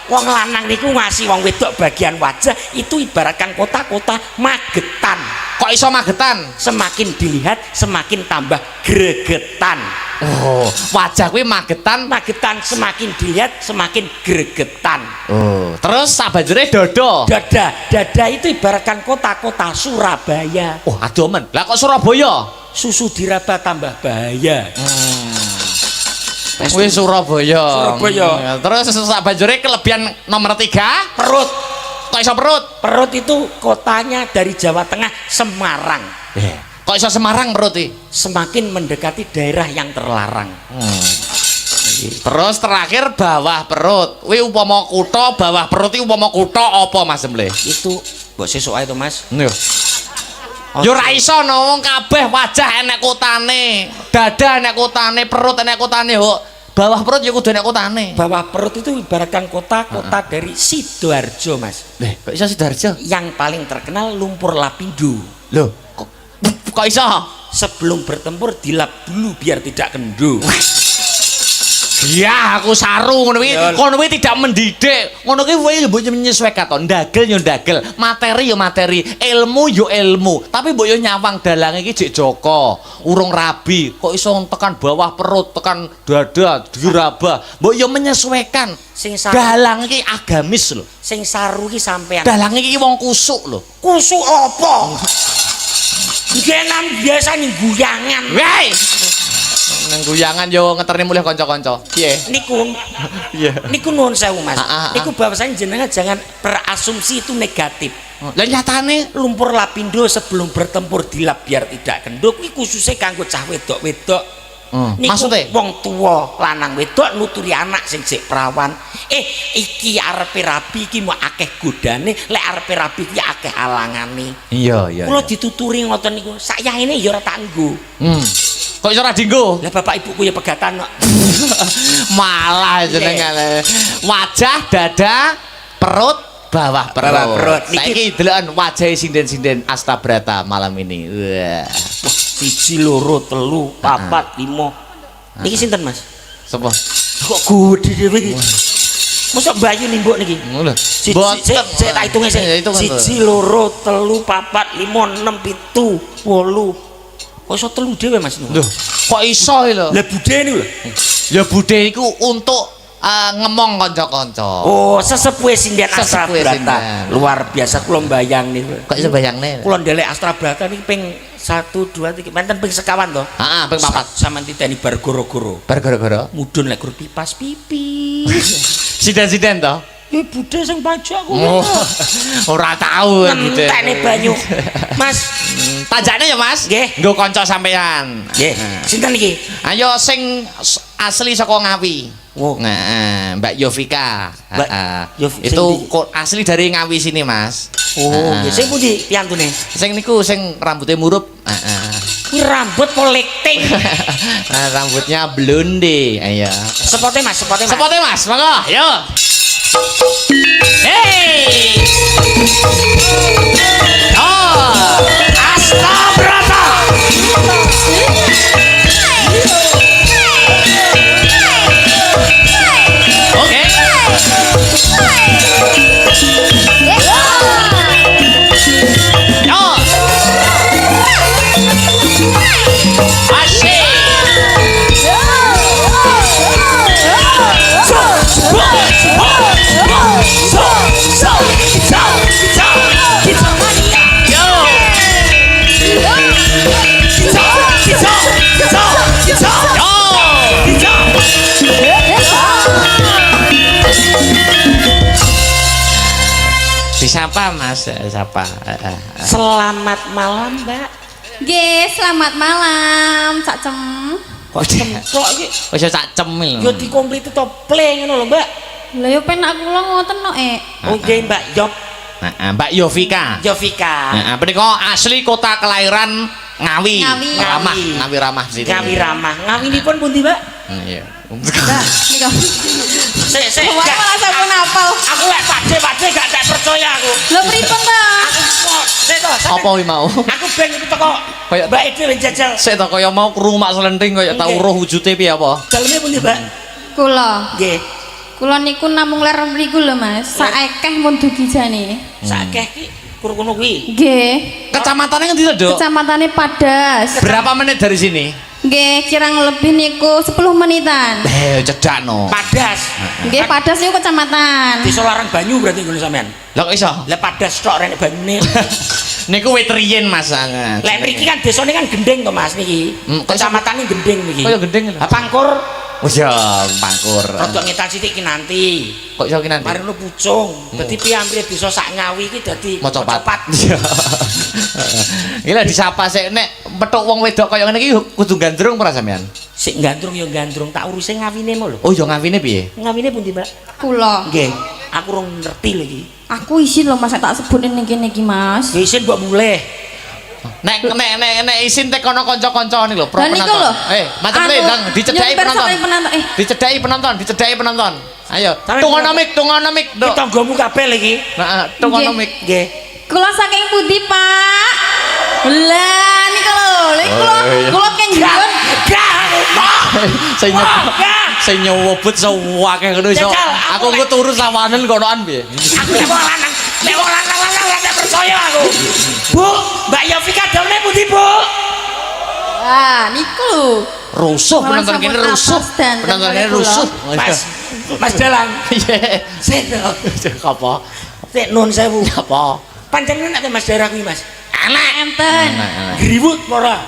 Wong lanang niku ngasih wong wedok bagian wajah itu ibaratkan kota-kota magetan. Kok iso magetan? Semakin dilihat semakin tambah gregetan. Oh, wajah kuwi magetan. Magetan semakin dilihat semakin gregetan. Oh, terus sabanjure dodo. Dada itu ibaratkan kota-kota Surabaya. Oh, aduh men. Lah kok Surabaya? Susu diraba tambah bahaya. Wis Surabaya. Surabaya. Terus sabanjure kelebihan nomor 3, Perut. kok iso perut? Perut itu kotanya dari Jawa Tengah, Semarang. Kok iso Semarang perut iki? Semakin mendekati daerah yang terlarang. Terus terakhir bawah perut. Kuwi upama kutha bawah perut iki upama kutha apa Mas Emle? Itu mbok sesuk ae to Mas. Yo. Yo ora iso no wong kabeh wajah enek kotane, dada enek kotane, perut enek kotane kok. Bawah perut ya kudu enek kotane. Bawah perut itu ibaratkan kota dari Sidoarjo Mas. Kok iso Sidoarjo? Yang paling terkenal lumpur lapindo. Loh, kok iso? Sebelum bertempur dilap dulu biar tidak kendu. Iya, aku saru ngono kuwi tidak mendidik. Ngono kuwi mbok menyesuaikan to, ndagel yo ndagel, materi yo materi, ilmu yo ilmu. Tapi mbok yo nyawang dalange iki jek Joko, urung rabi, kok iso tekan bawah perut, tekan dada, diraba. Mbok yo menyesuaikan. Sing saru, Dalang iki agamis lho. sing saru iki sampean. Dalang iki wong kusuk lho. Kusuk apa? Genam biasa ning guyangan. Wei. Nang guyangan yo ngeterni mulih kanca-kanca. Piye? Niku. Iya. Niku nuwun sewu Mas. Ah. Niku bahwasanya jenengan jangan berasumsi itu negatif. Lah nyatane Lumpur lapindo sebelum bertempur dilap biar tidak kenduk kuwi khususnya kanggo cah wedok-wedok. Niku maksudnya wong tua lanang wedok nuturi anak sing sik perawan. Iki arepe rabi iki mau akeh godane, lek arepe rabi iki akeh halangane. iya. Kula dituturi ngoten niku. Sakyahene ya ora tak nggo. Kok iso ora dienggo? Lah bapak ibuku ya pegatan kok. Malah jenengan wajah, dada, perut, bawah perut. Saiki deloken wajah sinden-sinden Astabrata malam ini. Wah. 1 2 3 4 5. Niki sinten Mas? Sapa? Kok gede dhewe iki? Mosok Bayu nimbuk niki. Ngono. Sik tak hitunge sik. 1 2 3 4 5 6 7 8. Kok iso 3 dhewe Mas? Lho, kok iso lho? Lah budhe niku lho. Ya budhe iku untuk ngemong kanca-kanca. Oh, sesepuhe sinden Sesepuhe Astabrata. sinden. Luar biasa kula mbayang niku. Kok iso bayangne? Kula ndelek Astabrata niki ping 1 2 3 menten ping sekawan to. Heeh, ping 4. Sampeyan titeni bar goro-goro. Bar gara-gara Mudhun lek gur pipas pipis. siden-siden to. Ya budhe sing pajak kuwi. Oh, ora tahu gitu. Ngenteni banyu. Mas, Pajaknya ya Mas? Nggih. Nggo kanca sampean. nggih. Sinten iki? Ayo sing asli saka Ngawi. Oh. Nah, Mbak Yovika. Mbak Itu asli dari Ngawi sini, Mas. Oh, nggih. Sing pundi piantune? Sing niku sing rambutnya murup. Kuwi rambut polekting. Nah, rambutnya blonde. Ayo. Sepote Mas, sepote Mas. Sepote Mas, monggo. Yo. Hey. Oh, Astabrata. oke. Yo. Asik. Mas siapa? Selamat malam, Mbak. Nggih, selamat malam, Cak Cem. Kok cemplok iki? Wis sak cemil. Yo dikompleti to play ngono lho, Mbak. Lah yo penak kula ngoten no, Oke, Mbak Yop. Heeh, Mbak Yovika. Jovika. Heeh, menika asli kota kelahiran Ngawi. Ngawi. Ramah, Ngawi Ramah sini. Ngawi Ramah. Ngawinipun pundi, Mbak? Iya. Nah, niku. Sik, Wah, malah sampun apal. Aku lek pade gak tak percaya aku. Lho pripun ta? Sik to. Apa kuwi mau? Aku ben iki teko. Kayak- Mbak Ede wis jajal. Sik to kaya mau kerumak selenting kaya tau Nggih. roh wujude piye apa? Daleme pundi, Mbak? Kula. Nggih. Kula niku namung ler mriku lho, Mas. Saekeh mun dugi jane. Sakeh ki kurkono kuwi. Nggih. Kecamatannya ngendi to, Dok? Kecamatan Padas. Berapa menit dari sini? Nggih, kirang lebih niku 10 menitan. Cedak no. Padas. Nggih, Padas niku kecamatan. Desa Larang Banyu berarti ngono sampean. Lah kok iso? Lah Padas tok rene banyune. Niku wit riyen Mas sangat. Lek mriki kan desane kan gendeng to Mas niki. kok iso- Kecamatane gendeng niki. Kaya gendeng lho. Ha Pangkur Oh ya, Pangkur. rada ngetan sithik ki nanti. Kok iso ki nanti? Mari ngono pucung. Dadi piyambire desa sak Ngawi iki dadi Mocopat. Iya. Gila disapa sik nek petuk wong wedok kaya ngene iki kudu gandrung ora sampean? Sik gandrung ya gandrung tak uruse ngawine mo lho. Oh ya ngawine piye? Ngawine pundi, Mbak? Kula. Nggih. Aku rung ngerti lho iki. Aku isin lho Mas, tak sebutin niki Mas. Ya isin mbok mulih. Nek isin tek kono kanca-kancane lho, pro Lah niku lho. macam Anu, Ndang dicedhaki nyemper penonton. sampe penonton. Dicedhaki penonton. Ayo, Tapi- tungono mik, Ki Dok. tanggamu kabeh lho iki. Heeh, tungono Nggih. mik. Nggih. Kula saking pundi, Pak? Lah niku lho, lek kula Oh, iya. kula kenggion. Saya nyobot sewakeh ngono iso. Jajal, Aku engko turu sawanen konoan piye? Aku lek wong lanang ora percaya aku. Bu, Mbak Yovika daleme pundi, Bu? Ah, niku lho. Rusuh Malah penonton kene sampun rusuh. apes dan Penonton kene kula. rusuh. Mas Dalang. Iya. Sik to. Apa? Sik nun sewu. Apa? Panjenengan nek Mas Darah kuwi, Mas. Anak Enten. griwut ora?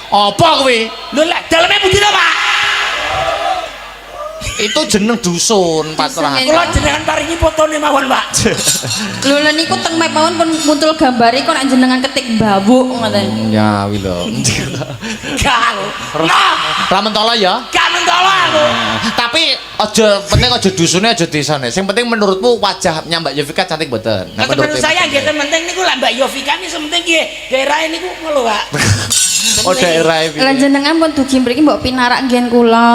Apa kuwi? Lho lek daleme pundi to, Pak? Itu jeneng dusun, Patrah. Dusun, Kula jenengan paringi fotone mawon, Pak. Lho lha niku teng map mawon pun muncul gambare kok nek jenengan ketik babuk ngoten. Ya, wi lho. Gak. Nah, Ra mentolo ya. gak mentolo aku. Tapi penting aja dusune aja desane. Sing penting menurutmu wajah Mbak Yovika cantik mboten? Nah, menurut saya nggih penting niku lah Mbak Yovika ini sementing nggih daerah niku ngono, Pak. Oh daerah iki. Lah jenengan pun dugi mriki mbok pinarak nggen kula.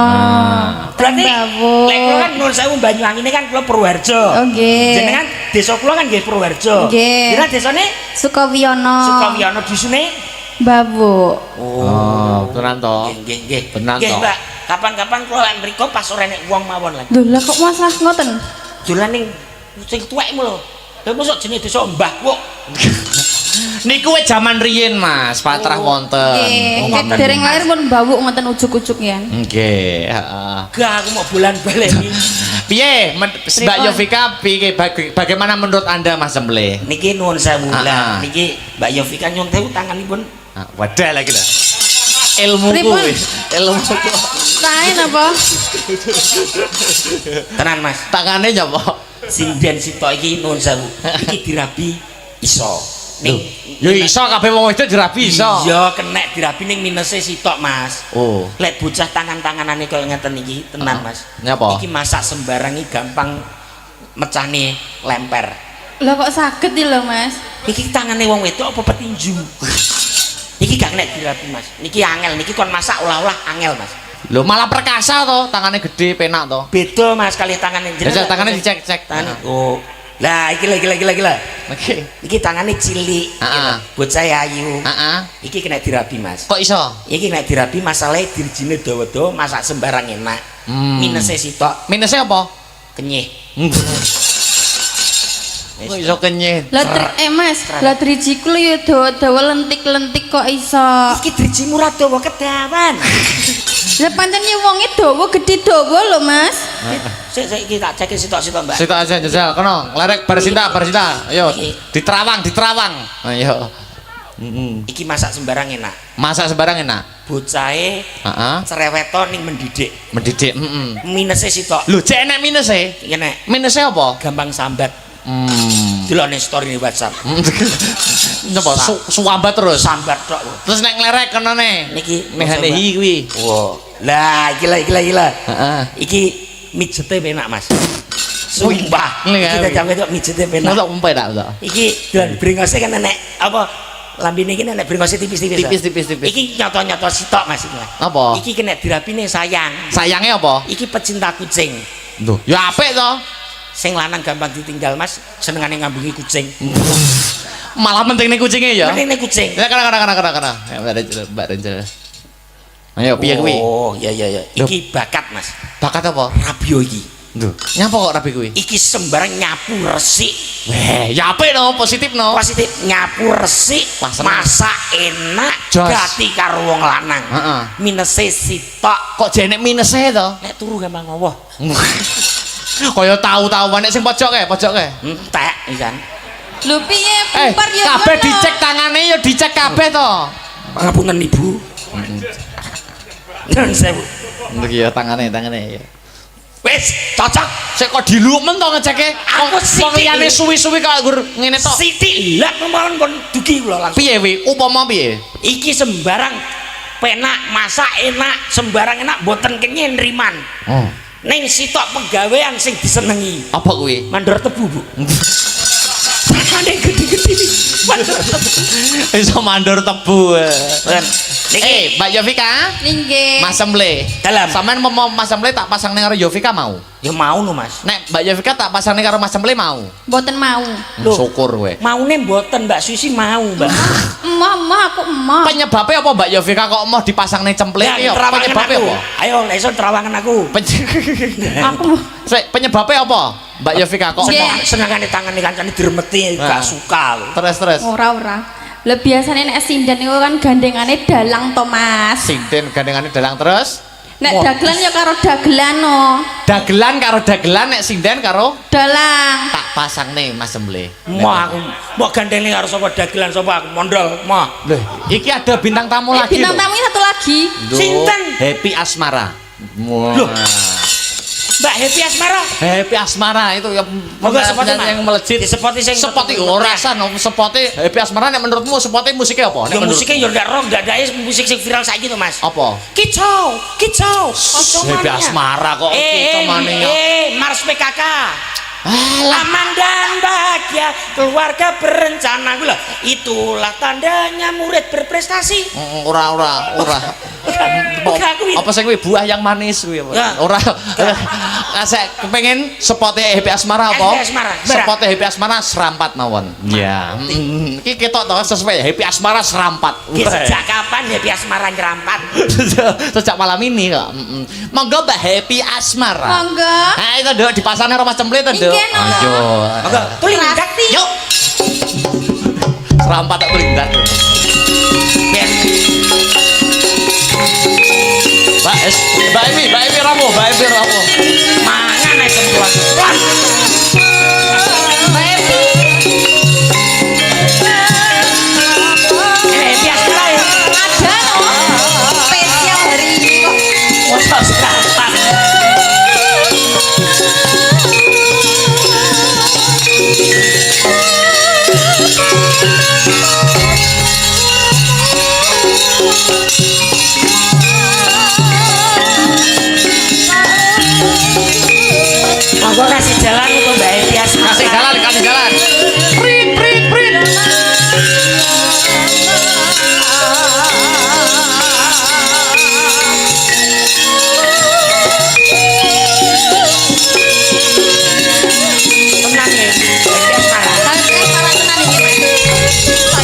Berarti Babuk. lek kula kan nuwun sewu Banyuwangi ini kan kula Purworejo. Oh, nggih. Jenengan desa kula kan nggih Purworejo. Nggih. Kira desane Sukawiyono. Sukawiyono dusune. Babuk. Oh, tenan to. Nggih. Benar Nggih, toh. Mbak. Kapan-kapan kula lek mriko pas ora nek wong mawon lagi. Lho lah kok masalah ngoten? Dolan ning sing tuwekmu lho. Lha mosok jenenge desa Mbah kok. Niku wis jaman riyin, Mas, Patrah wonten. Nggih, ket dereng lahir pun babuk ngoten ujuk-ujuk ya. Nggih, heeh. Gak aku mau bulan baleni. Piye Mbak Yovika piye bagaimana menurut Anda Mas Semble? Niki nuwun sewu lah. Ah. Niki Mbak Yovika nyuwun sewu tanganipun. Wadah lagi lho. Ilmuku Pripun? wis. Ilmuku. Lain apa? Tenan, Mas. Tangane nyapa? Sinden sitok iki nuwun sewu. Iki dirabi iso. Ning Ya iso kabeh wong wedok dirabi iso. iya kenek dirabi ning minuse sitok, Mas. Oh. Lek bocah tangan-tanganane kaya ngeten iki tenan, Mas. Nyapa? Iki masak sembarang iki gampang mecane lemper. Lah kok saged iki lho, Mas? Iki tangane wong wedok apa petinju? Iki gak kena dirabi, Mas. Niki angel, niki kon masak olah-olah angel, Mas. Lho malah perkasa to, tangane gede penak to. Beda, Mas, kali tangane Jajal tangane dicek-cek. Tangane. Oh. Lah, iki lah. Oke. Iki tangane cilik. Heeh. Bocah ayu. Heeh. Iki kena dirabi, Mas. Kok iso? Iki kena dirabi masalahnya dirijine dawa-dawa masak sembarang enak. Minusnya sitok Minusnya apa? kenyih. Kok iso kenyih? Lah Mas, lah drijiku lho ya dawa-dawa lentik-lentik kok iso. Iki drijimu ra dawa kedawan. Lah pancen ya wonge dawa gedhe dawa lho, Mas. Sik iki tak cek sitok-sitok, Mbak. Sitok aja jajal, kono nglerek Barsinta. Ayo, diterawang. Ayo. Iki masak sembarang enak. Masak sembarang enak. Bocahe Heeh. cereweto ning mendidik. Mendidik, Minusnya sitok Lho, cek enek minuse. iki nek Minusnya apa? gampang sambat. delok ning story WhatsApp. Napa suwambat terus. Sambat tok. Terus nek nglerek kenane. Niki Mehane hi kuwi. Wow. Lah, gila. Heeh. Iki mijete penak, Mas. Sumpah. Iki Kita jam itu mijete penak. Mosok umpe tak. Iki dan brengose kan nenek apa lambene iki nenek brengose tipis-tipis. Tipis. Iki nyoto-nyoto sitok Mas iki. Apa? Iki kena dirapine sayang. Sayange apa? Iki pecinta kucing. Lho, ya apik to. Sing lanang gampang ditinggal Mas, senengane ngambungi kucing. Malah penting nih kucingnya ya. Penting nih kucing. Ya kena. Ya, Mbak Renjel. Ayo piye kuwi? Oh, iya. Iki bakat Mas. Bakat apa? Rabio iki. Lho, nyapa kok rapi kuwi? Iki sembarang nyapu resik. Weh, ya apik no, positif no. Positif nyapu resik, Wah, seneng. masak enak, Jos. gati karo wong lanang. Heeh. Minese sitok. Kok jenek minuse to? Nek turu gampang ngowoh. Kaya tahu-tahuan nek sing pojok ke. Entek ikan. Lho piye bubar ya kabeh ngono? dicek tangane ya dicek kabeh to. Pangapunten Ibu. Nun sewu. Untuk ya tangane ya. Wis cocok. Sik kok dilumen to ngeceke. Aku sithik. liyane suwi-suwi kok nggur ngene tok. Siti lak kemarin pun dugi kula langsung. Piye wi? Upama piye? Iki sembarang penak, masak enak, sembarang enak boten kenyen riman. Oh. Ning sitok pegawean sing disenengi. Apa kuwi? Mandor tebu, Bu. Sakane gede-gede. Mandor tebu. Iso mandor tebu. Ben, niki Mbak Yovika, Nggih. Mas Semble. Dalam. Sampeyan mau Mas Semble tak pasang ning karo Yovika mau? ya mau no, Mas. Nek Mbak Yovika tak pasang ning karo Mas Semble mau? Mboten mau. Loh. Syukur kowe. Maune mboten Mbak Susi mau, Mbak. Emah aku emah. Penyebabnya apa Mbak Yovika kok mau dipasang ning cemplek Ya, ya? terawangan Penyebabnya aku. apa? Ayo, iso terawangan aku. Aku Penyebabnya apa? Mbak Yovika kok Nggih. mau? Senengane tangane kancane diremeti Nah. gak suka lho. Terus. ora. Lah biasane nek sinden niku kan gandengane dalang to, Mas. Sinden gandengane dalang terus. Nek Wah. dagelan ya karo dagelan no. Dagelan karo dagelan nek sinden karo Dalang. tak pasang nih Mas Semble. Mau aku mau gandeng karo sapa dagelan sapa aku mondol, mau. Loh, iki ada bintang tamu lagi Bintang loh. tamunya satu lagi. Loh, Sinten? Happy Asmara. Wah. Loh. Mbak Happy Asmara. Happy Asmara itu yang Moga sepotnya, yang Mas. melejit. Disepoti sing sepoti ora san sepoti Happy Asmara nek menurutmu sepoti musiknya apa? Nek Ya musiknya menurut- ya ndak rock, ndak ada musik sing viral saiki to, Mas. apa? Kicau. Happy Asmara kok kita maning. Mars PKK. Alah, Aman dan bahagia keluarga berencana gula. Itulah tandanya murid berprestasi. ora. Bukan aku ini. Apa sih kuwi buah yang manis kuwi apa? Ya. Ora. Saya kepengin spotnya Happy Asmara apa? Happy Asmara. Spotnya Happy Asmara serampat mawon. Ya. Iki ketok to sesuai Happy Asmara serampat. Ki sejak kapan Happy Asmara nyerampat? Sejak malam ini kok. Monggo Mbak Happy Asmara. Monggo. Nah, itu Dok dipasangnya rumah cemplek itu Dok. Nggih, no. Ayo. Monggo, tulindak. Terasi. Yuk. Serampat tak tulindak. Ben. Mbak Emi ramu. Mangan ae sembuhan. Happy Asmara ya. Ada no. Spesial hari ini kok. Masa serampat. Monggo kasih jalan untuk Mbak Happy Asmara. Kasih jalan. Prit. Tenang ya, Happy Asmara. Saya para tenan iki, Mas.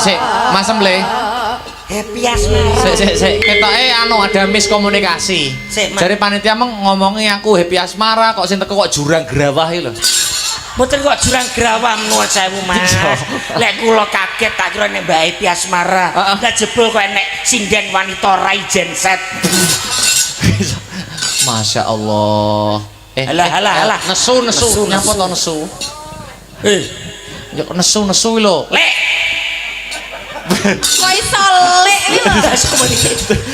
Sik, Mas Emle. Happy Asmara. Sik. Ketoke anu ada miskomunikasi. Sik, Mas. Jare panitia ngomongi aku happy asmara kok sing teko kok jurang grawah iki lho. Mboten kok jurang grawah nuwun sewu Mas. Lek kula kaget tak kira nek Mbak Happy Asmara. Lah jebul kok enek sinden wanita Rai Genset. Masya Allah. Alah. Nesu. Nyapa to nesu? Ya nesu lho. Lek. Kok iso lek iki lho.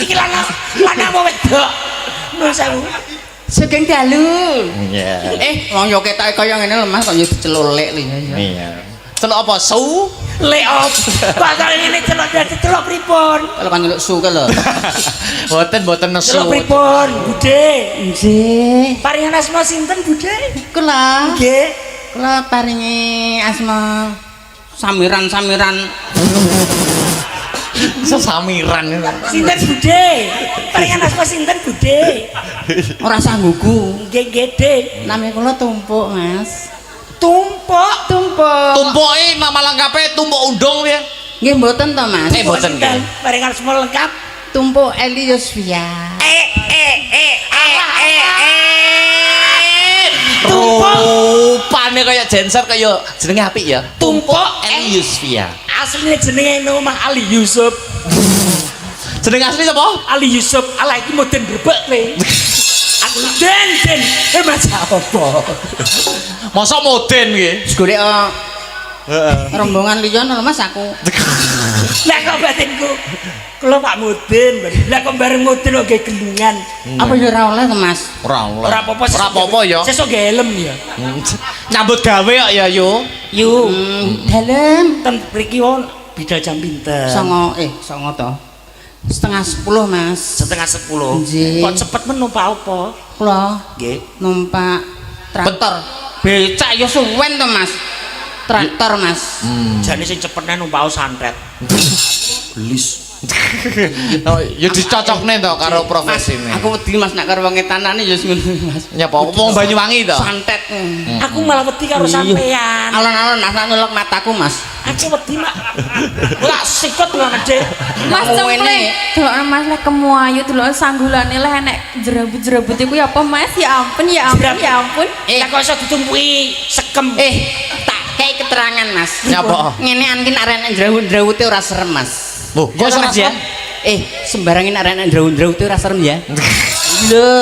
Iki lanang apa wedok? Nuwun sewu. Sugeng dalu. Iya. Wong yo ketoke kaya ngene lho Mas kok yo dicelulek lho ya. Iya. Celuk apa? Su? Lek op. Bakal ngene celok dadi celok pripun? Kalau kan nyeluk su ke lho. Boten nesu. Celok pripun, Budhe? Nggih. Paringan asma sinten, Budhe? Kula. Nggih. Kula paringi asma samiran-samiran. Sesamiran. Sinten Budhe? Paringan asma sinten, Budhe? Ora sangguku. Nggih, Dik. Nami kula Tumpuk, Mas. Tumpuk. Tumpuke nama lengkape tumpuk undung piye? Nggih mboten to, Mas. Boten nggih. Paringan asma lengkap. Tumpuk Eli Yusfia. Rupane kaya genser kaya jenenge apik ya. Tumpuk Eli Yusfia. Asline jenenge Nomah Ali Yusuf. Jeneng asli sapa? Ali Yusuf. Ala iki mboten brebek kowe. Aku den. Mas apa? Masa moden iki? Golek rombongan liya lho Mas aku. Lah kok batinku. Kula Pak Mudin. Lah kok bareng Mudin kok nggih gendungan. Apa ya ora oleh to, Mas? Ora oleh. Ora apa-apa. Ora apa-apa ya. Sesuk nggih helm ya. Nyambut gawe kok ya yo. Yu. Dalem Ten mriki won bidal jam pinten? songo to. Setengah 10, Mas. Setengah 10. Nggih. Kok cepet men numpak apa? Kula Nggih. numpak traktor. Becak ya suwen to, Mas. Traktor, Mas. Jane sing cepetne numpak santet. Gelis. Oh, ya dicocokne to karo profesine. Aku wedi Mas nek karo wong etanane ya ngono, Mas. Nyapa wong Banyuwangi to? Santet. Aku malah wedi karo sampean. Alon-alon Mas nak nyelok mataku, Mas. Aku wedi mak. Ora sikut lho Nek. Mas Cempleng, delok Mas lek kemuayu delok sanggulane leh enek jerabut-jerabut iku ya apa Mas? Ya ampun. Lah kok iso ditumpuki sekem. Tak kei keterangan, Mas. Nyapa? Ngene an ki arek ndrawut-ndrawute ora serem, Mas. Loh, kok serem ya? Sembarangin arek ndrawut-ndrawute ora serem ya. Lho,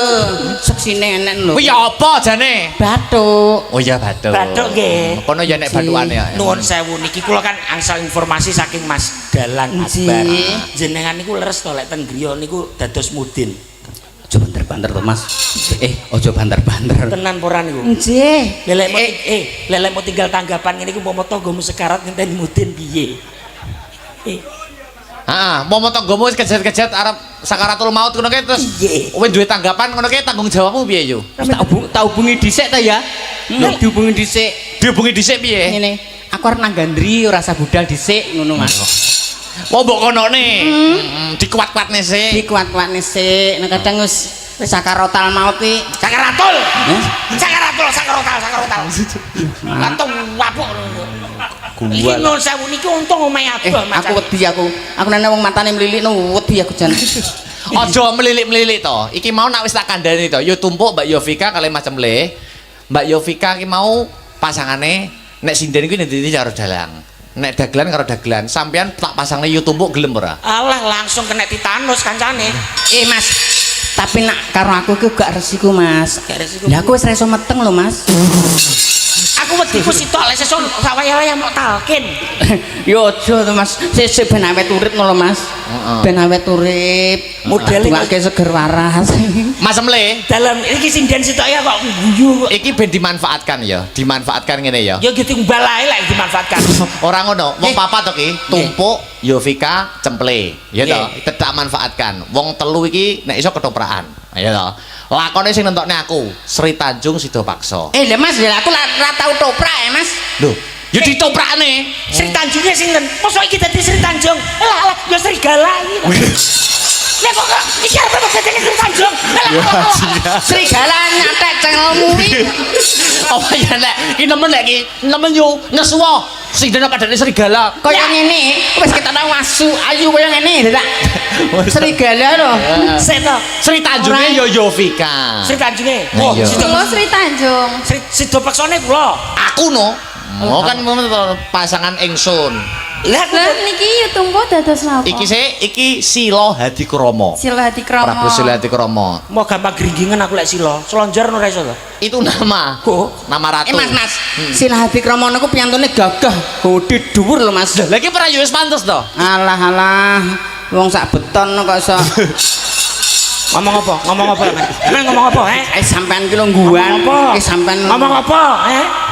seksine enek lho. Kuwi ya apa jane? Batuk. Oh iya batuk. Batuk nggih. Kono ya nek batukane ya. Nuwun sewu niki kula kan angsal informasi saking Mas Dalang Akbar. Jenengan niku leres to lek ten griya niku dados mudin. Aja banter-banter to, Mas. Aja banter-banter. Tenan pora niku. Nggih. Lelek mau tinggal tanggapan ngene iku umpama tanggamu sekarat ngenteni mudin piye? Heeh, momo tanggamu wis kejet-kejet arep sakaratul maut ngono kae terus kowe duwe tanggapan ngono kae tanggung jawabmu piye yo? Tak hubungi dhisik ta ya. Dihubungi dhisik. Dihubungi dhisik piye? Ngene, aku arep nang Gandri ora usah budal dhisik ngono, Mas. Mau mbok konone. Dikuat-kuatne sik. Dikuat-kuatne sik. Nek kadang wis sakaratul maut iki. Sakaratul. Sakaratul. Latung wapuk. Iki non sewu niki untung omahe abah Mas. Aku wedi aku nene wong matane mlilik wedi aku jan. Aja melilik-melilik to. Iki mau nak wis tak kandhani to. Yo tumpuk Mbak Yovika kali Mas Cemle. Mbak Yovika iki mau pasangane nek sinden kuwi ndi karo dalang. Nek dagelan karo dagelan. Sampeyan tak pasangne yo tumpuk gelem ora? Alah langsung kena titanus kancane. Mas, tapi nak karo aku iki gak resiko, Mas. Gak resiko. Lah aku wis ra iso meteng lho, Mas. Aku wedi ku sitok lek sesuk sawaya-waya mau talkin. Yo aja to, Mas. Sesuk ben awet urip ngono, Mas. Ben awet urip. Modele ngake seger waras. Mas Cemle, dalam iki sinden sitok ya kok guyu. iki ben dimanfaatkan ya. Dimanfaatkan ngene ya. Ya gitu mbal ae lek dimanfaatkan. Ora ngono, wong papat to ki, tumpuk, Yovika, Cemple. Ya to, tetak manfaatkan. Wong telu iki nek iso ketoprakan. Ya to. Lakone sing nentokne aku, Sri Tanjung Sido Paksa. Lah Mas, ya aku ora tau toprak ya, Mas. Lho, ya ditoprakne. Sri Tanjungnya sinten? Mosok iki dadi Sri Tanjung? Lah, ya serigala iki. Nek kok iki arep dadi Sri Tanjung. Serigala nyatek cengelmu iki. Apa ya nek iki nemen nek iki nemen yo nesuwa. Sing dene padane serigala. Kaya ngene, wis ketana wasu, ayu kaya ngene, Dak. Serigala lho. Sik to. Sri Tanjunge yo Yovika. Sri Tanjunge. Oh, iya. Kula Sri Tanjung. Sido paksane kula. Aku no. Oh kan pasangan ingsun. Lah Lah niki yo tunggu dados napa? Iki Sila Hadikromo. Sila Hadi Kromo. Prabu Sila Hadikromo. mau gampang gringgingan aku lek sila. Selonjor ora iso to. Itu nama. Kok Nama ratu. Mas, Sila Hadi Kromo niku piyantune gagah, gede dhuwur lho Mas. Lah iki pra yo wis pantes to. Alah, wong sak beton kok iso. ngomong apa? Emang ngomong apa, Sampean ki lho ngguan. Sampean ngomong apa,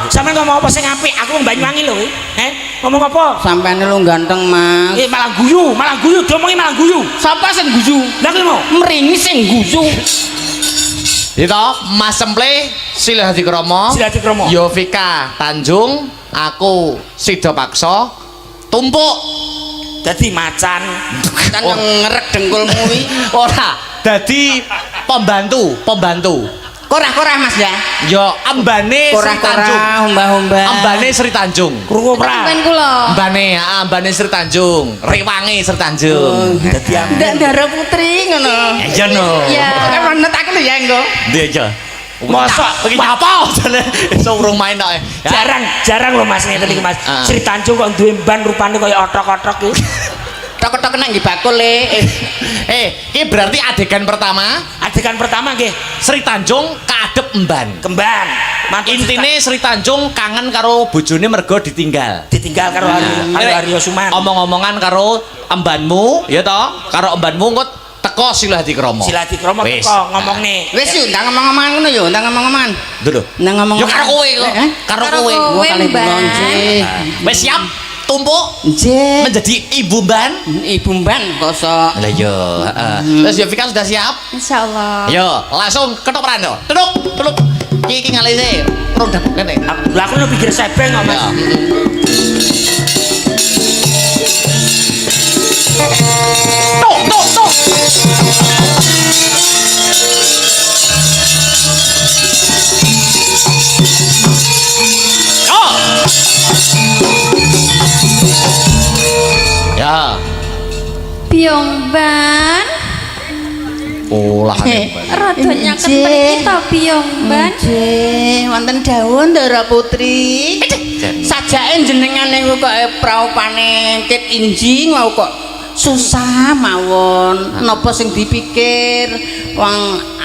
Sampean ngomong apa sing apik? Aku wong Banyuwangi lho, Ngomong apa? Sampean lho ganteng, Mas. Malah guyu, diomongi malah guyu. Sapa sing guyu? Lah ki mau. Mringi sing guyu. Itu Mas Semple Sila Hadikromo. Sila Hadikromo. Yovika Tanjung, aku Sida Paksa, tumpuk. Dadi macan. Kan ngerek dengkulmu iki. Ora, dadi pembantu. Korah-korah Mas ya. Yo ambane Sri Tanjung. Korah-korah, umbah-umbah. Ambane Sri Tanjung. Krungu ora? Sampeyan kula. Ambane Sri Tanjung. Rewange Sri Tanjung. Dadi Ndak Ndara Putri ngono. Ya no. Ya. Kan menet aku lho ya engko. Ndi aja. Masa iki apa jane iso urung main tok. jarang lho Mas ngeten iki Mas. Sri Tanjung kok duwe ban rupane kaya otrok-otrok iki. Tok-tok nang nggih bakul le. Iki berarti adegan pertama Adegan pertama nggih, Sri Tanjung kadep emban. kemban. Mantu Intine Sri Tanjung kangen karo bojone mergo ditinggal. ditinggal karo Aryo Suman. Omong-omongan karo embanmu, ya toh? Karo embanmu engko teko Sila Hadikromo. Sila Hadikromo Wis. teko ngomongne. Wis yo ndang ngomong-ngomongan ngono yo, ndang ngomong-ngomongan. Lho. Ndang ngomong. Yo karo kowe kok. Karo kowe. kowe, Kalih Mbak. kula nggih. Wis siap tumpuk Nggih. menjadi ibu ban. Ibu Mban kosok. Lah yo, heeh. Terus Yovika sudah siap? Insyaallah. Yo, langsung ketoprak no. Duduk. Iki ngalise rondap kene. Lah aku lu pikir sebeng kok Mas. Ya. Tuk. Oh. Ya. Biongban. Olahane. Rada nyaket mriki ta Biongban. Nggih, wonten dawuh Ndara Putri. Sajake jenengan niku kok praupane kit inji mau kok susah mawon. Napa sing dipikir wong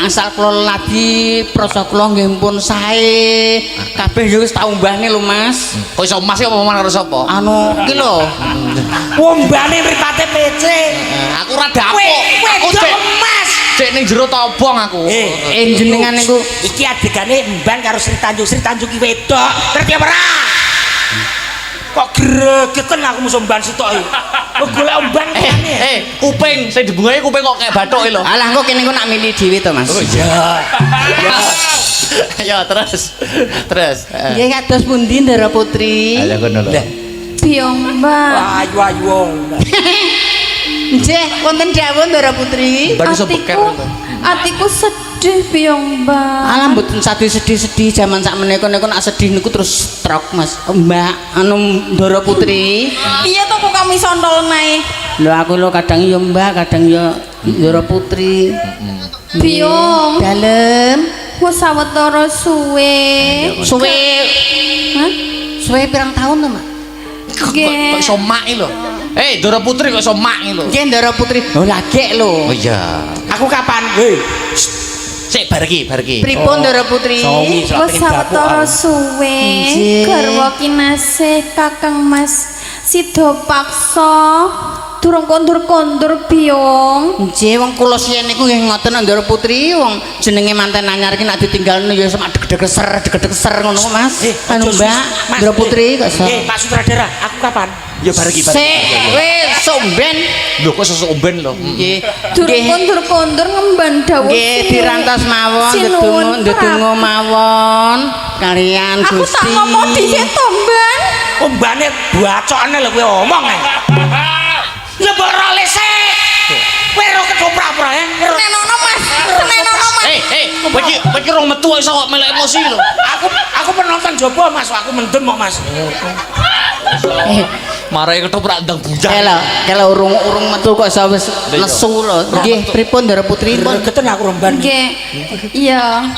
asal kula lagi prasa kula nggih pun sae. Kabeh yo wis tak umbahne lho Mas. Kok iso Mas apa omongan karo sapa? Anu iki lho. Wombane mripate pece. Aku ora dapuk. Aku Wedok cek Mas. cek ning jero tobong aku. Jenengan niku Iki adegane mban karo Sri Tanjung. Sri Tanjung ki wedok. Ngerti apa ora? Kok gregeten aku musuh mban sitok iki. Kok golek mban kene. Kuping sing dibungai kuping kok kayak bathuk lho. alah engko kene engko nak milih dhewe to Mas. Ya terus. Nggih kados pundi Ndara Putri? Ayo kono lho. Biongban. Ayu-ayu wong. Nggih, wonten dawuh Ndara Putri. Baru iso beker. Atiku sedih Biongban. Alah mboten sedih-sedih jaman sak menika niku nak sedih niku terus trok Mas. Mbak anu Ndara Putri. Piye to kok kami sontol nae? Lho aku lho kadang ya Mbak, kadang ya Ndara Putri. Biong. Dalem. Wes sawetara suwe. Suwe Hah? suwe pirang tahun to, Mak? Nggih. Kok iso mak iki lho. Ndara Putri kok iso mak iki lho. Nggih Ndara Putri. Oh lagi lho. Oh iya. Aku kapan? Hei. Sik bar iki. Pripun Ndara Putri? Sawi. Wes sawetara suwe. Nggih. Garwa kinasih Kakang Mas Sida Paksa. Durung kondur-kondur Biong. Nggih wong kula siyen niku nggih ngoten Ndara Putri, wong jenenge manten anyar ki nek ditinggalno ya semak degedeg-keser ngono Mas. Anu Mbak Ndara Putri kok iso. Pak Sutradara, aku kapan? Ya bar iki. Sik wis somben. Lho kok sesuk omben lho. Nggih. Durung kondur-kondur ngemban dawuh. Nggih dirantos mawon Sinuwun ndedonga mawon kalian Aku tak Gusti. ngomong dhisik to, Mban. Ombane bacokane lho kowe omong. Ya mbok role sik. Kowe ro ketoprak Kowe iki rong metu iso kok melek emosi lho. Aku penonton jopo Mas, aku mendem kok Mas. Marai ketoprak ndang bujang. Kela urung metu kok iso wis lesu lho. Nggih, pripun Ndara Putri? Geten aku remban. Nggih. Iya.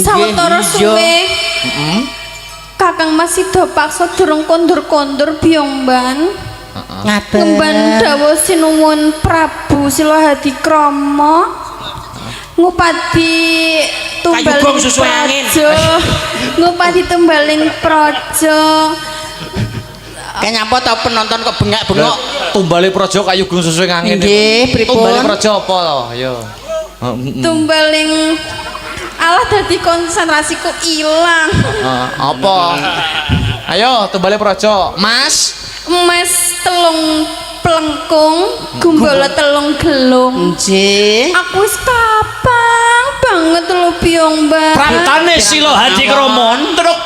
Sawetara suwe. Kakang Mas Sida paksa durung kondur-kondur Byongban. Ngaten. Ngemban dawuh sinuwun Prabu Silahadi Krama. Ngupadi tumbaling Kayubong susu angin. praja. Ngupadi tumbaling praja. Kaya nyapa ta penonton kok bengak-bengok. Tumbale praja kayugung susu angin. Nggih, pripun? Tumbale praja apa lho? Ayo. Tumbaling alah dadi konsentrasiku ilang. Apa? Ayo tumbale praja. Mas. Emas telung plengkung, gumbola telung gelung. Nggih. Aku wis kapang banget lho Byongban. Praptane Silahadi Krama truk.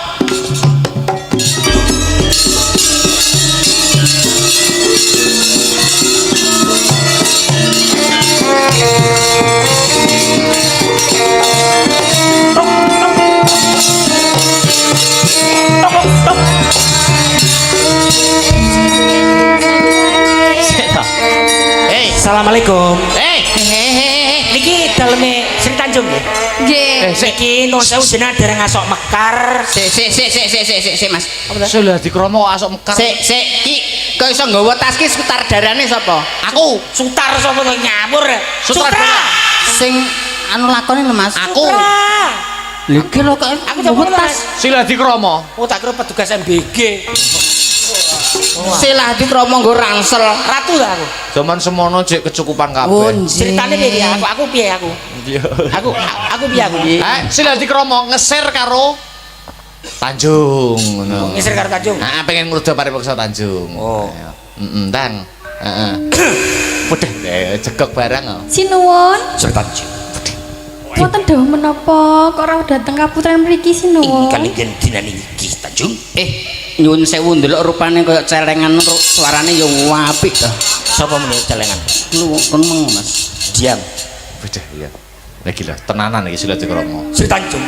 Assalamualaikum. Hehehe. Niki daleme Sri Tanjung nggih. Nggih. Niki nuwun sewu jenengan dereng asok mekar. Sik Mas. Silahadi Krama kok asok mekar. Sik ki kok iso nggawa tas ki sutradarane sapa? Aku. Sutar sapa to nyamur? Sutradara. Sing anu lakone lho Mas. Aku. Lho iki lho kok Aku nggawa coba tas. Silahadi Krama. Oh tak kira petugas MBG. Silahadi Krama nggo ransel. Ratu lah aku. Zaman semono jek kecukupan Oh, kabeh. Ceritane piye ya? Aku piye aku? Iya. Aku piye aku? Silahadi Krama ngeser karo Tanjung ngono. Ngisir karo Tanjung. Heeh, pengen ngruda paripursa Tanjung. Oh. Heeh, Tang. Heeh. Udah jegok barang kok. Sinuwun. Sri Tanjung. Wonten dawuh menapa kok ora dateng kaputren mriki sinuwun? Kalenggen dinani iki Tanjung. Nyuwun sewu ndelok rupane koyo celengan suarane ya apik to. Sapa meneh celengan? Lu kon meng Mas. Diam. Udah iya. Lagi lah tenanan iki Silahadi Krama. Sri Tanjung.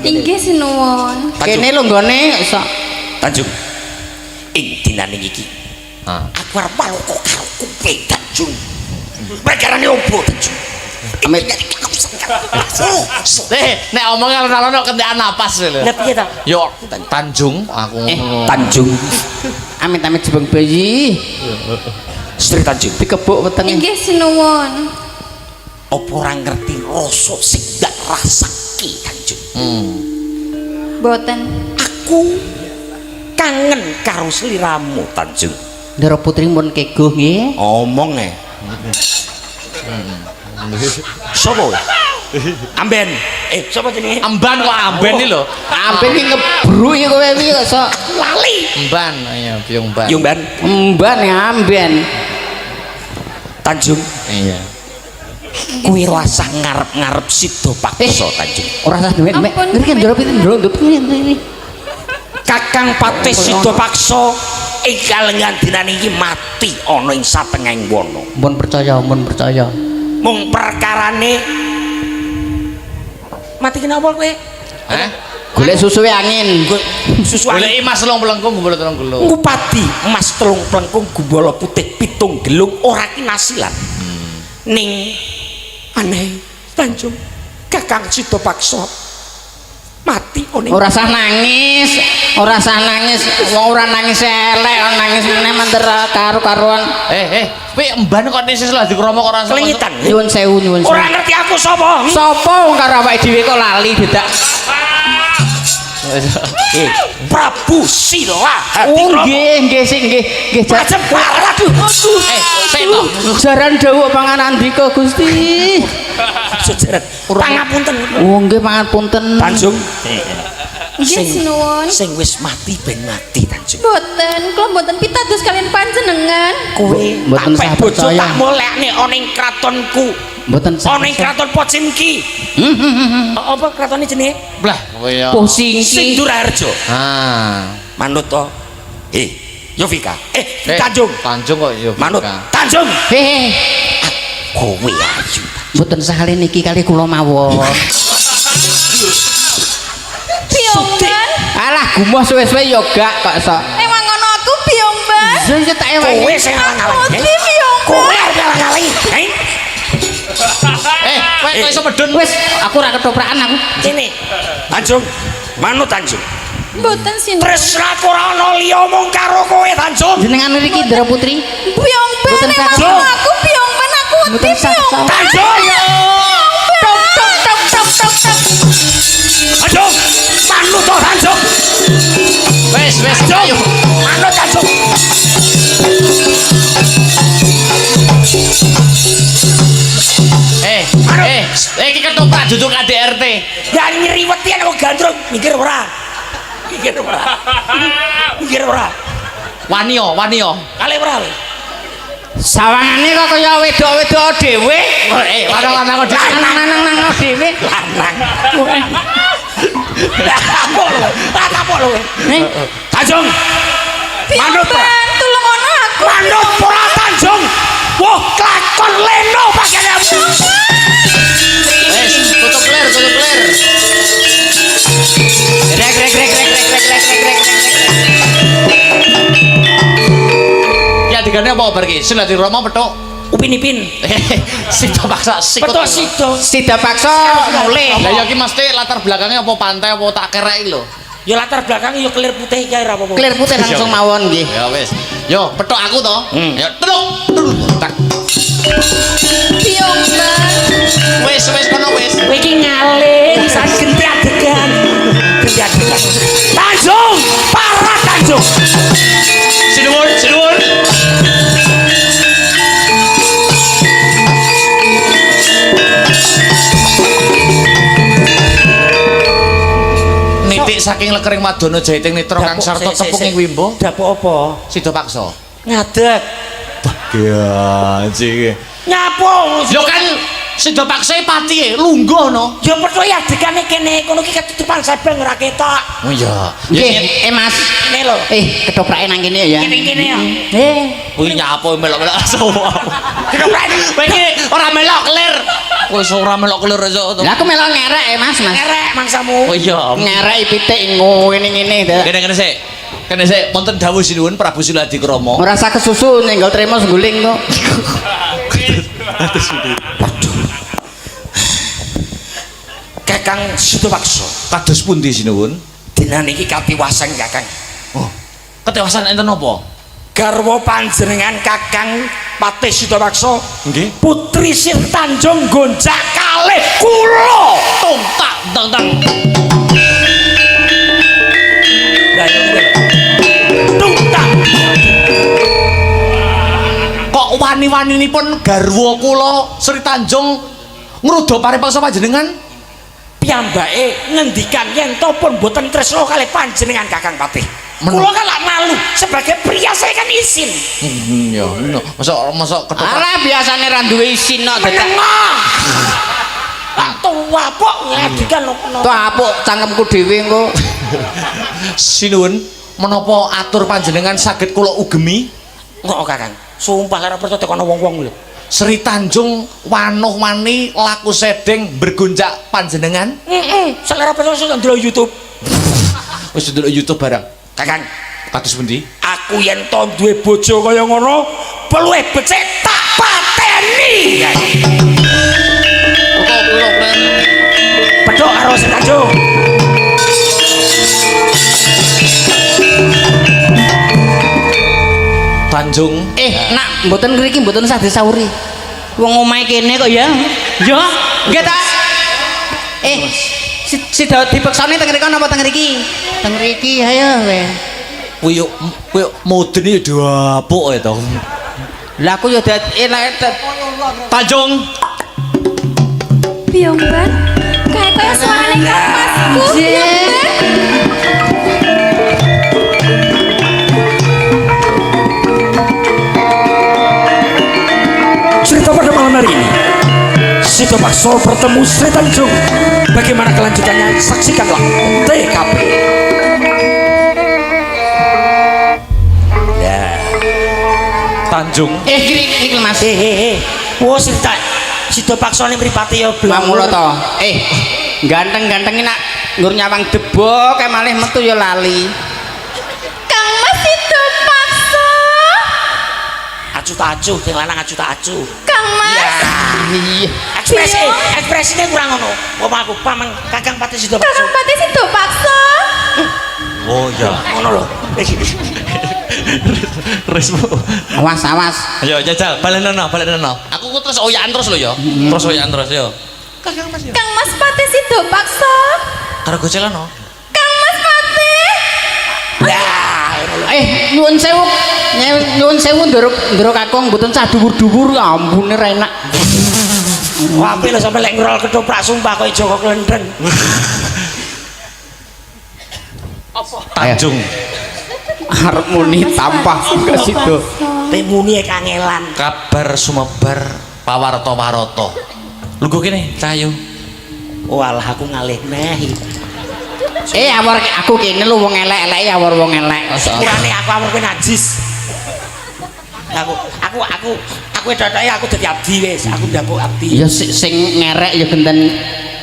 Inggih sinuwun. Kene lho nggone iso. Tanjung. Ing dinane iki Ah. aku arep paloko karo kowe Tanjung. Perkarane opo Tanjung? Amit Nek omong alon-alon kok kentekan napas lho. Lah piye ta? Yo Tanjung aku ngono. Tanjung. amit jebeng bayi. Sri Tanjung. Dikebuk wetenge. Inggih sinuwun. Apa ora ngerti rasa sing dak rasake Tanjung? Boten. Aku kangen karo sliramu Tanjung. Ndara Putri mun keguh nggih. Omong Sopo? Amben. Sopo jenenge? Amban kok amben iki lho. Amben iki ngebruk iki kowe iki kok iso Lali. Emban ayo Byongban. Yung Ban. emban amben. Tanjung. Iya. Kuwi rasah ngarep-ngarep Sida Paksa Tanjung. Ora usah duwe. Ampun, Ngerti kan Ndara Putri ndondot ini. Kakang Patih Sida Paksa ing kalengan dinane iki mati ana ing satengahing wana. Mun percaya. Mung perkarane mati kenapa kowe? Hah? Golek susuwe angin. Susu Goleki Mas telung pelengkung gumbul telung gelung. ngupadi emas telung plengkung gumbala putih pitung gelung ora kinasilan. Ning aneh Tanjung Kakang Sida Paksa mati oning. Ora usah nangis. Wong ora nangis elek, nangis meneh menter karo-karuan. Kowe emban kok nek Silahadi Krama kok ora Kelingitan. Nyuwun sewu. Ora ngerti aku sapa? Sapa wong karo awake dhewe kok lali dedak. Prabu Silahadi Oh Krama. nggih sik nggih. Macem waduh. sik to. Jaran dawuh panganandika Gusti. Sejaran. Pangapunten. Oh nggih pangapunten. Tanjung. Nggih sinuwun. Sing wis mati ben mati Tanjung. Boten, kula boten pitados kalian panjenengan. Kowe Mboten tak sah bojo percaya. tak molekne ana ing kratonku. Mboten Ana ing kraton Pocinki. Apa kratone jenenge? Blah kowe ya. Pusing Sing ki. Duraharja. Ah. Manut to. Yovika. Tanjung. Tanjung kok yo. Manut. Tanjung. Hehe. Kowe ayu. Mboten sale niki kali kula mawon. Piomban. Alah gumoh suwe-suwe yo gak kok sok. Emang ngono aku piomban. Yo tak ewe. Kowe sing ngalang-alang. Iki piomban. Kowe ngalang-alang. Kowe kok iso medun? Wis, aku ora ketoprakan aku. Ini. Tanjung. Manut Tanjung. Mboten sin. Tresnaku ora ana liya mung karo kowe Tanjung. Jenengan mriki Ndara Putri. Piomban. Mboten Emang sakit. ngono aku piomban aku wedi Mboten sakit. piomban. Tanjung. Tok tok tok tok tok tok. Tanjung. Manut to Tanjung. Wes ayo. Manut Tanjung. Iki ketoprak duduk ADRT. Ya nyeriweti kok gandrung, mikir ora. Mikir ora. Mikir ora. Wani yo. Kale ora. Sawangane kok kaya wedok-wedok dhewe. Lanang-lanang kok Lanang-lanang dhewe. Apa lho? Tanjung. Manut ora? Piomban, tulung ngono aku. Manut ora Tanjung. Wah, klakon leno pakaianmu. Wes, tutup ler. Rek. Ya digane apa bar iki? Silaturahmi petuk. Upin-ipin. Sida paksa Petuk sido. Sida paksa mulih. Lah ya iki mesti latar belakangnya apa pantai apa tak kereki lho. Ya latar belakang ya kelir putih iki ora apa-apa. Clear putih langsung mawon nggih. Ya wes. Yo, petuk aku to. Ya teluk. Tak. Piomban. Wes kono wes. Kowe iki ngalih sak genti adegan. Tanjung, parah Tanjung. Sinuwun. Nitik saking lekering Madonna Jaiting Nitro Kang Sarta tepung ing Wimbo. Dapuk apa? Sida paksa. Ngadeg. Ya, cik. Nyapo? Lho kan sida paksa pati lungguh no. Ya perlu ya adegane kene kono ki ketutupan sebeng ora ketok. Oh iya. Nggih, Mas. Kene lho. Ketoprake nang kene ya. Kene ya. Kuwi nyapa melok-melok aso. Ketoprak. Kowe iki ora melok kelir. Wis ora melok kelir aja to. Lah aku melok ngerek Mas. Erek mangsamu. Oh iya. Ngerek pitik ngene-ngene to. Kene sik wonten dawuh sinuwun Prabu Siladi Krama. Ora sak kesusu nyenggol tremo sengguling kok. Kakang Sidapaksa. Kados pundi sinuwun? Dina niki katiwasan Kakang. Oh. Ketewasan enten apa? Garwa panjenengan Kakang Patih Sidapaksa. Nggih. Putri Sir Tanjung gonjak kalih kula. Tung tang. Lah ya tungtang. Kok wani-waninipun garwa kula Sri Tanjung ngruda paripaksa panjenengan? Piyambake ngendikan yen to pun boten tresna kalih panjenengan Kakang Patih. Men- Kula kan lak malu sebagai pria saya kan izin. Ya, masa ketoprak. Alah biasane ra duwe isin kok dadak. Menengah. Tak tua pok ngedikan To apuk cangkemku dhewe engko. Sinuwun, menapa atur panjenengan saged kula ugemi? Kok Kakang? Sumpah lara percaya tekono wong-wong lho. Sri Tanjung wanuh wani laku sedeng bergonjak panjenengan? Selera percaya sudah ndelok YouTube. Wis ndelok YouTube barang. Kakang, Kados pundi? aku yen to duwe bojo kaya ngono, peluhe becik tak pateni. Pedhok karo Sri Tanjung. Tanjung. Nak, mboten ngriki mboten sah disauri. Wong omahe kene kok ya. Yo, nggih ta? Si Daud dipeksane teng mriki napa teng mriki? Teng mriki ayo we. Kuwi moden ya dapuk to. Lah aku yo enak Tanjung. Piomban. Kayak kaya suarane Kang Masku. Piomban. Cerita pada malam hari ini Sidapaksa bertemu Sri Tanjung. Bagaimana kelanjutannya? Saksikanlah TKP. Ya. Tanjung. iki Mas. Wo Sri sida paksane mripate ya Mamula to. Ganteng-ganteng nak nggur nyawang debok kae malih metu ya lali. Kang Mas itu paksa. Acu tak acu, sing lanang acu tak acu. Kang Mas. Iya. Ekspresine kurang ngono. Wong aku pamang Kakang Pati sida paksa. Kakang Pati itu paksa. Oh ya. Ngono lho. Resmu. Awas. Ayo jajal, balenono. Aku ku terus oyakan terus lho ya. Terus oyakan terus yo. Kakang Mas yo. Kang Mas Pati itu paksa. Karo gocelono. Kang Mas Pati. Nyuwun sewu. Nyuwun sewu ndoro kakung mboten cah dhuwur-dhuwur ampune ra enak. Wape lho sampe lek ngrol ketoprak sumpah kok Joko Klendeng. Tanjung. Arep muni tampah ke situ. Temuni kangelan. Kabar sumebar pawarta-warata. Lungguh kene, Cahayu. Walah aku ngalih neh. Awor aku kene lho wong elek-elek awor wong elek. Sepurane aku awurku najis. Aku dadae aku dadi abdi wis, aku ndapuk abdi. Ya sing ngerek ya genten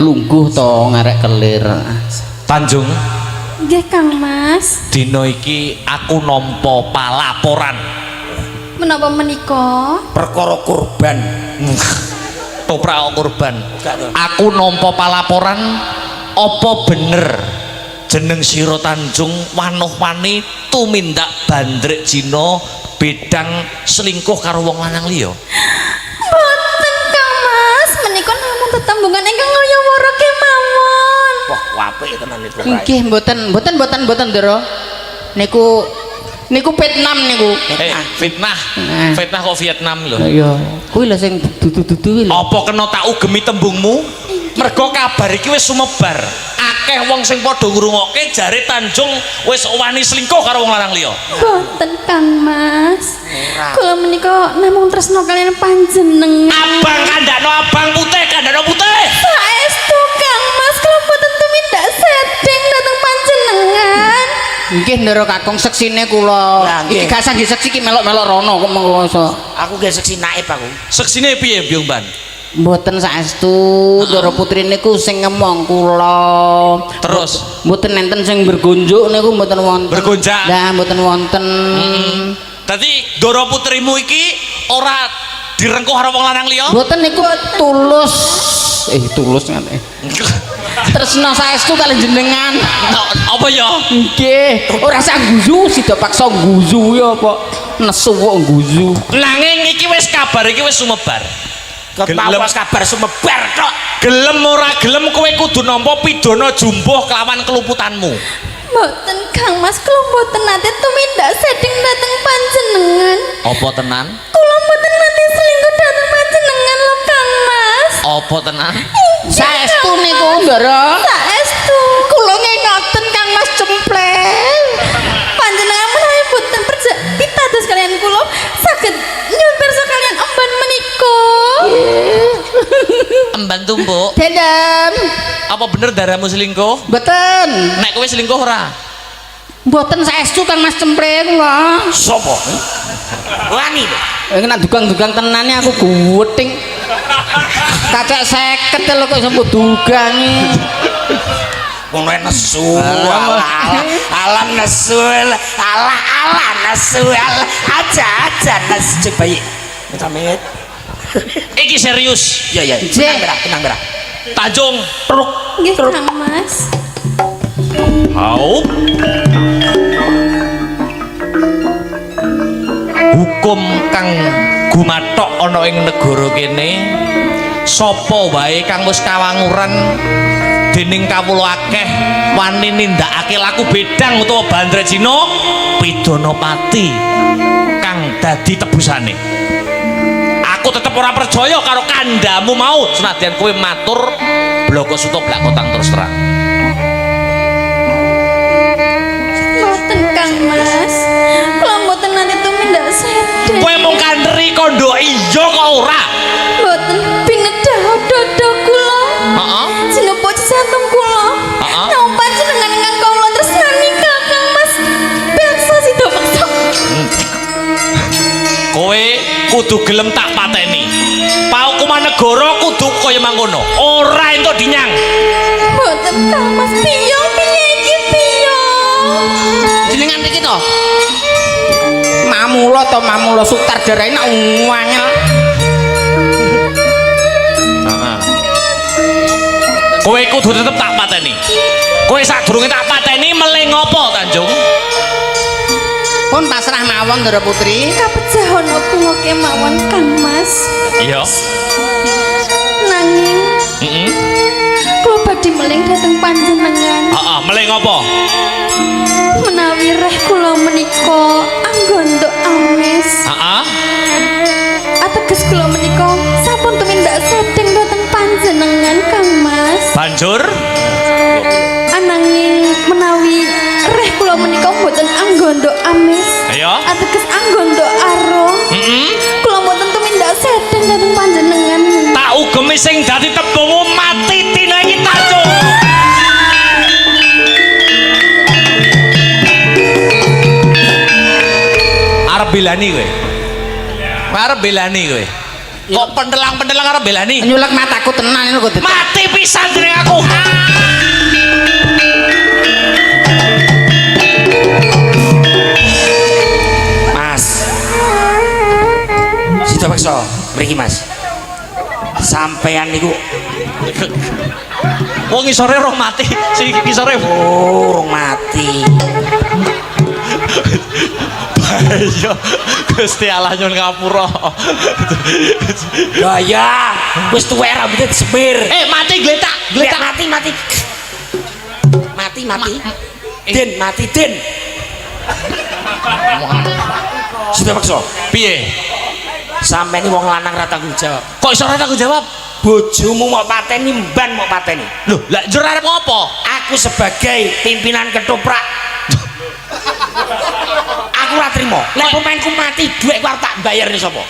lungguh to ngerek kelir. Tanjung. Nggih Kang Mas. Dina iki aku nampa palaporan. Menapa menika? Perkara kurban. Toprak kurban. Aku nampa palaporan apa bener jeneng Sira Tanjung wanuh-wani tumindak bandrek Cina bedang selingkuh karo wong lanang liya. Boten Kang Mas, menika namung tetembungan ingkang ngayawara kemawon. Wah, apik tenan itu. Nggih mboten Ndoro. Niku Vietnam niku. Fitnah. Fitnah kok Vietnam lho. Ya, kuwi lho sing dudu-dudu kuwi lho. Apa kena tak ugemi tembungmu? Mergo kabar iki wis sumebar. Akeh wong sing padha ngrungokke jare Tanjung wis wani selingkuh karo wong lanang liya. Boten Kang Mas. Kula menika namung tresna kaliyan panjenengan. Abang kandhakno abang putih, kandhakno putih. Saestu Kang Mas, kula boten tumindak sedeng dhateng panjenengan. Nggih Ndoro kakung seksine kula. Iki gak sangge seksi ki melok-melok rono kok mengko. Aku ge seksi naib aku. Seksine piye, Byung Ban? Mboten saestu Ndoro putri niku sing ngemong kula. Terus mboten enten sing bergonjuk niku mboten wonten. Bergonjak? Lah mboten wonten. Dadi Ndoro putrimu iki ora direngkuh karo wong lanang liya? Mboten niku tulus. Tulus ngene. Tresna saestu kali jenengan. Apa ya? Nggih, ora sak guyu sida paksa guyu ya apa nesu kok guyu. Nanging iki wis kabar iki wis sumebar. Ketawas kabar sumebar tok. Gelem ora gelem kowe kudu nampa pidana jumbuh kelawan keluputanmu. Mboten Kang Mas, kula mboten nate tumindak sedeng dhateng panjenengan. Apa tenan? Kula mboten nate selingkuh dhateng panjenengan lho Kang Mas. Apa tenan? Saestu niku Ndoro. Saestu. Kula ngingaten Kang Mas Cempleng. Panjenengan menawi boten perja pitados kalian kula saged nyuwun pirsa kalian emban menika. Emban tumbuk. Dendam. Apa bener darahmu selingkuh? Mboten. Nek kowe selingkuh ora? Mboten saestu Kang Mas Cempleng kula. Sopo? Wani. Nek dugang-dugang tenane aku guweting. Kacek 50 lho kok sampe dugangi. Ngono nesu. Alam nesu. Ala nesu. Aja nesu bayi. Sampe Iki serius. ya. Tenang berah. Tanjung truk. Nggih Kang Mas. Mau. Hukum kang gumathok ana ing negara kene sapa wae kang wis kawanguran dening kawula akeh wani nindakake laku bedang utawa bandre Cina pidana pati kang dadi tebusane. Aku tetep ora percaya karo kandhamu mau senadyan kowe matur bloko suto blak kotang terus terang. Mboten Kang Mas. Kula mboten nate tumindak sedeng. Kowe mung kandheri kandha iya kok ora? Mboten pinedah dada kula. Heeh. Sinuput jantung kula. Heeh. Nang panjenengan ingkang kawula tresnani Kakang Mas. Pirsa sida peksa. Kowe kudu gelem tak pateni. Pauk Kumanegara kudu kaya mangkono. Ora entuk dinyang. Mboten Kang Mas, piye iki piye? Jenengan iki to. Mamula to Mamula Sutradara nek angel. Kowe kudu tetep tak pateni. Kowe sadurunge tak pateni melih ngopo, Tanjung? Pun pasrah mawon Ndara Putri. Kapejahan kula kemawon Kang Mas. Iya. Nanging kula badhe meling dhateng panjenengan. Heeh, melih ngopo? Menawi reh kula menika anggondo amis. Heeh. Ateges kula menika sampun tumindak sedeng dhateng panjenengan Kang Mas. Banjur Ananging menawi reh kula menika mboten anggondo amis. Iya. Ateges anggondo aro. Kula mboten tumindak sedeng dhateng panjenengan. tak ugemi sing dadi tembungmu mati tina iki Tanjung. Arep belani kowe. Arep belani kowe. Kok pendelang-pendelang arep belani? Nyulek mataku tenan lho kok. Mati pisan jeneng aku. Mas. Sida paksa mriki Mas. Sampean niku Wong isore roh mati, sing isore urung mati. Iya, Gusti Allah nyun ngapura. Lah ya, wis tuwek rambutnya disemir. Mati gletak, Gletak mati. Mati. Den mati den. Sudah paksa. Piye? Sampai ini wong lanang ra tanggung jawab. Kok iso ora tanggung jawab? Bojomu mau pateni mban mau pateni. Loh, lah njur arep ngopo? Aku sebagai pimpinan ketoprak. Aku ora trimo. Lek pemainku mati, dhuwit ku arep tak bayar nih sapa?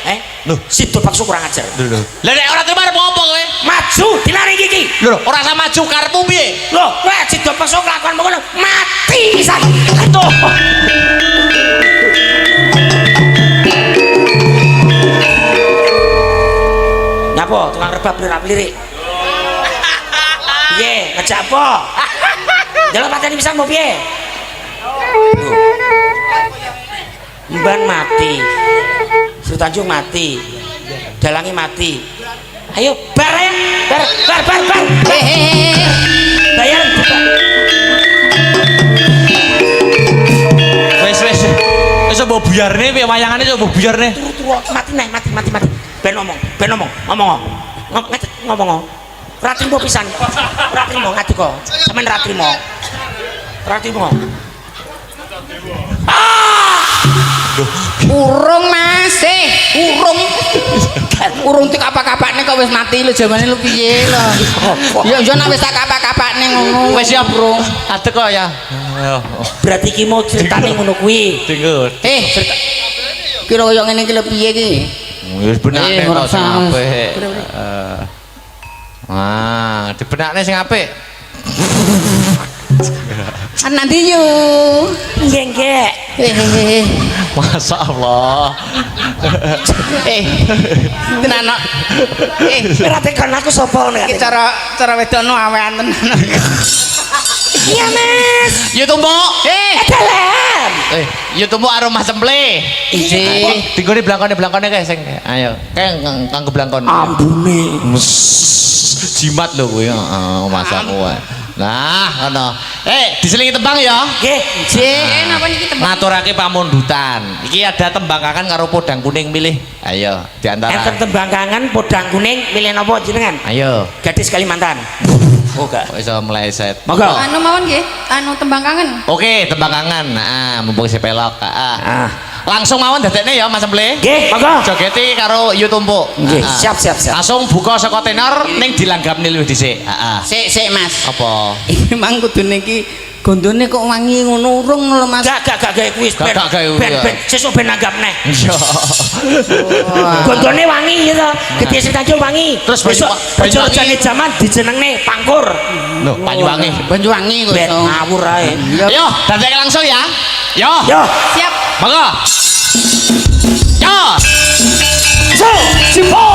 Loh, Sido paksa kurang ajar. lho. Lah nek ora terima arep ngopo kowe? Maju dilari iki. Lho, ora usah maju karepmu piye? Loh, kowe sido paksa kelakuan ngono mati pisan. Aduh. Nyapa tukang rebab lirik-lirik. Piye, ngejak apa? Delok pateni pisan mau piye? Mban mati. Sri Tanjung mati. Dalangi mati. Ayo bar ya. Bar. Bayar buka. Wis mbok buyarne piye wayangane mbok buyarne? Turu mati. Ben ngomong. Ngomong. Ora trimo pisan. Ora trimo ngadika. Sampeyan ora trimo. Urung Mas, urung tik apa-kapakne kok wis mati lho jamane lho piye lho. Ya yo nek wis tak kapak-kapakne ngono. Wis ya, Bro. Adek kok ya. Ayo. Berarti ki mau ceritane ngono kuwi. Tinggal. Kira kaya ngene iki lho piye iki? Wis benakne ora kok sing usah. apik. Wah, dibenakne sing apik. Nanti yo. Nggih. Masya Allah. Tenan. Ora tekan aku sapa nek. Iki cara wedono awean tenan. Iya, Mas. Yo tumbuk. Dalam. Yo tumbuk aroma semple. Iji. Tinggone blangkone kae sing. Ayo, kae kanggo blangkon. Ambune. Jimat lho kowe, heeh, masak kowe. Nah, ngono. Diselingi tembang ya. Nggih. Napa niki tembang? Ngaturake pamundutan. Iki ada tembang kangen karo podang kuning milih. Ayo, di antara. Enten tembang kangen podang kuning milih napa jenengan? Ayo. Gadis Kalimantan. Oh gak. Kok iso meleset. Monggo. Anu mawon nggih, anu tembang kangen. Oke, tembang kangen. Nah, mumpung sepelok. Ah. Langsung mawon dadekne ya Mas Emple. Nggih, monggo. Jogeti karo Yu Tumpuk. Nggih, siap. Langsung buka saka tenor ning dilanggapne luwih dhisik. Heeh. Sik Mas. Apa? Memang kudune iki gondone kok wangi ngono urung lho Mas. Gak gawe kuwi ben. Gak gawe kuwi, ya. Ben sesuk ben nanggap neh. Iya. Gondone wangi gitu. Gede Sri Tanjung wangi. Terus besok Banyuwangi. jane jaman dijenengne Pangkur. Lho, Banyuwangi. Banyuwangi kok Ben iso. ngawur ae. Yo, dadekke langsung ya. Yo. Yo. Siap. Monggo. Yo. Cipo.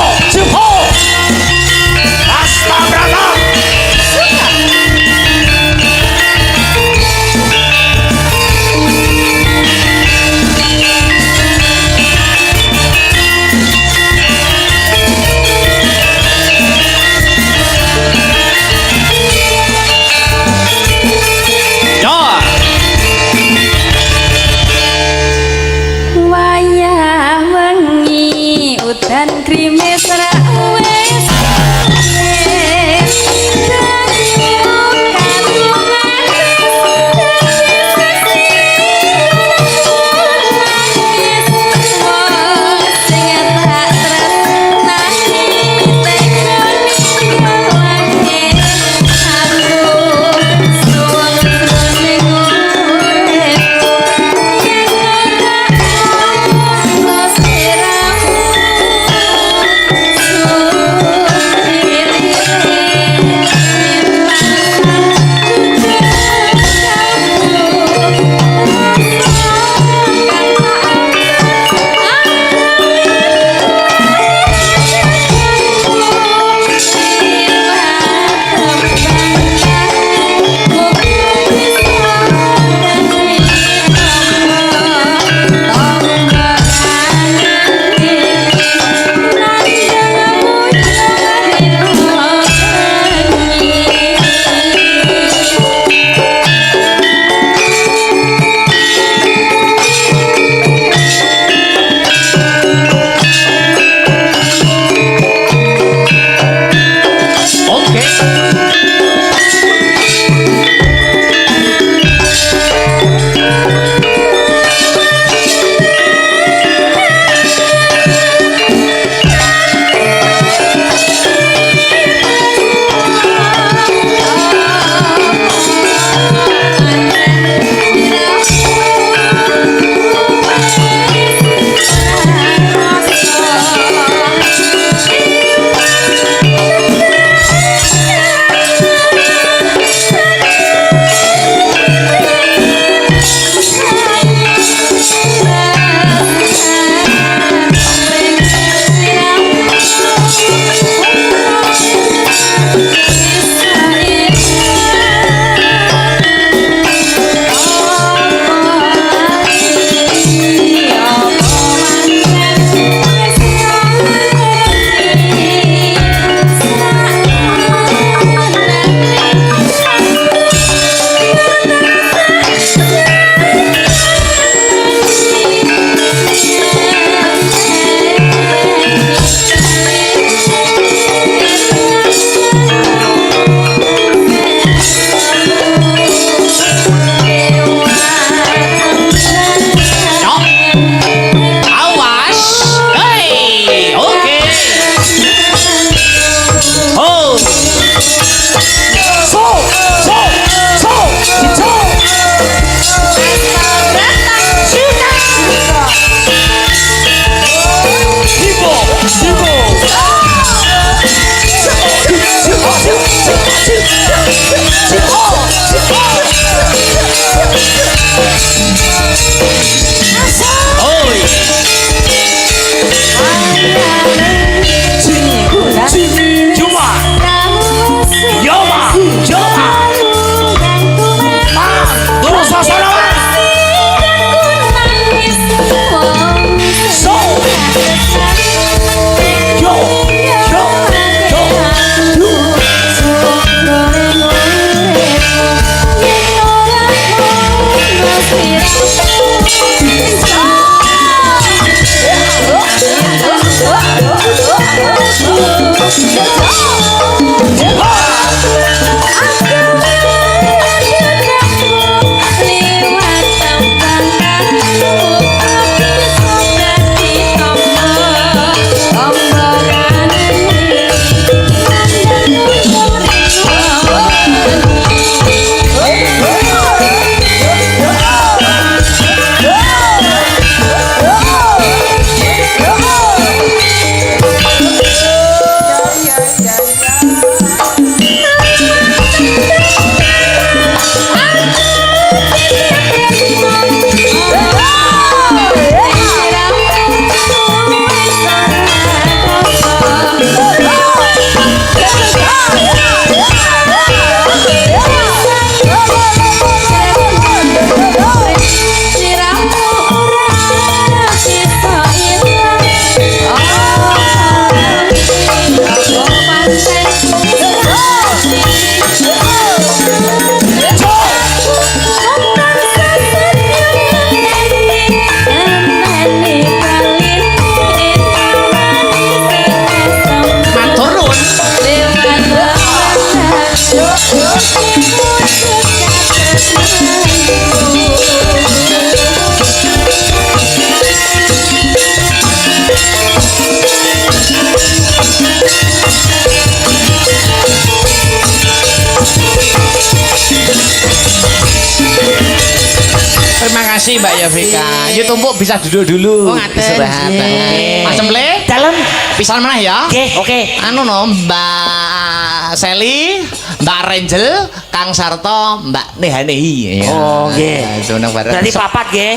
Terima kasih Mbak Yovika. Yuk tumpuk bisa duduk dulu. Oh, ngaten. Istirahat. Nggih. Mas Emple, Dalam. pisan mana ya? Oke. Anu no, Mbak Seli, Mbak Renjel, Kang Sarto, Mbak Nehanehi. Ya. Oh, nggih. Seneng bareng. Berarti papat nggih.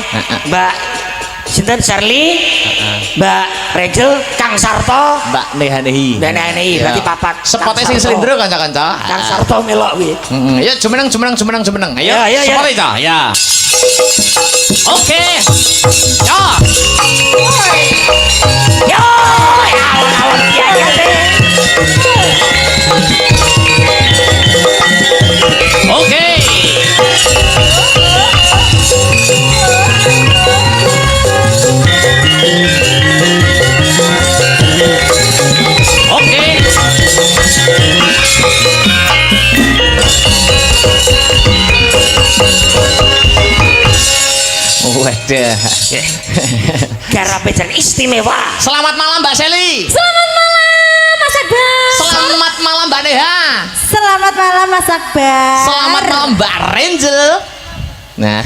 Mbak sinten Charlie, Mbak Rachel, Kang Sarto, Mbak Nehanehi. dan Nehanehi. Berarti papat. Spotnya Kang sing Sarto. selindro kanca-kanca. Kang Sarto melok kuwi. Ya jumeneng. Ayo, Ya, ya, ya. spotnya ta. Ya. Oke. Ya. Yo, ya lawan dia ya deh. Oke. Oke. Waduh. Garape jan istimewa. Selamat malam Mbak Seli. Selamat malam Mas Akbar. Selamat malam Mbak Neha. Selamat malam Mas Akbar. Selamat malam Mbak Renjel. Nah,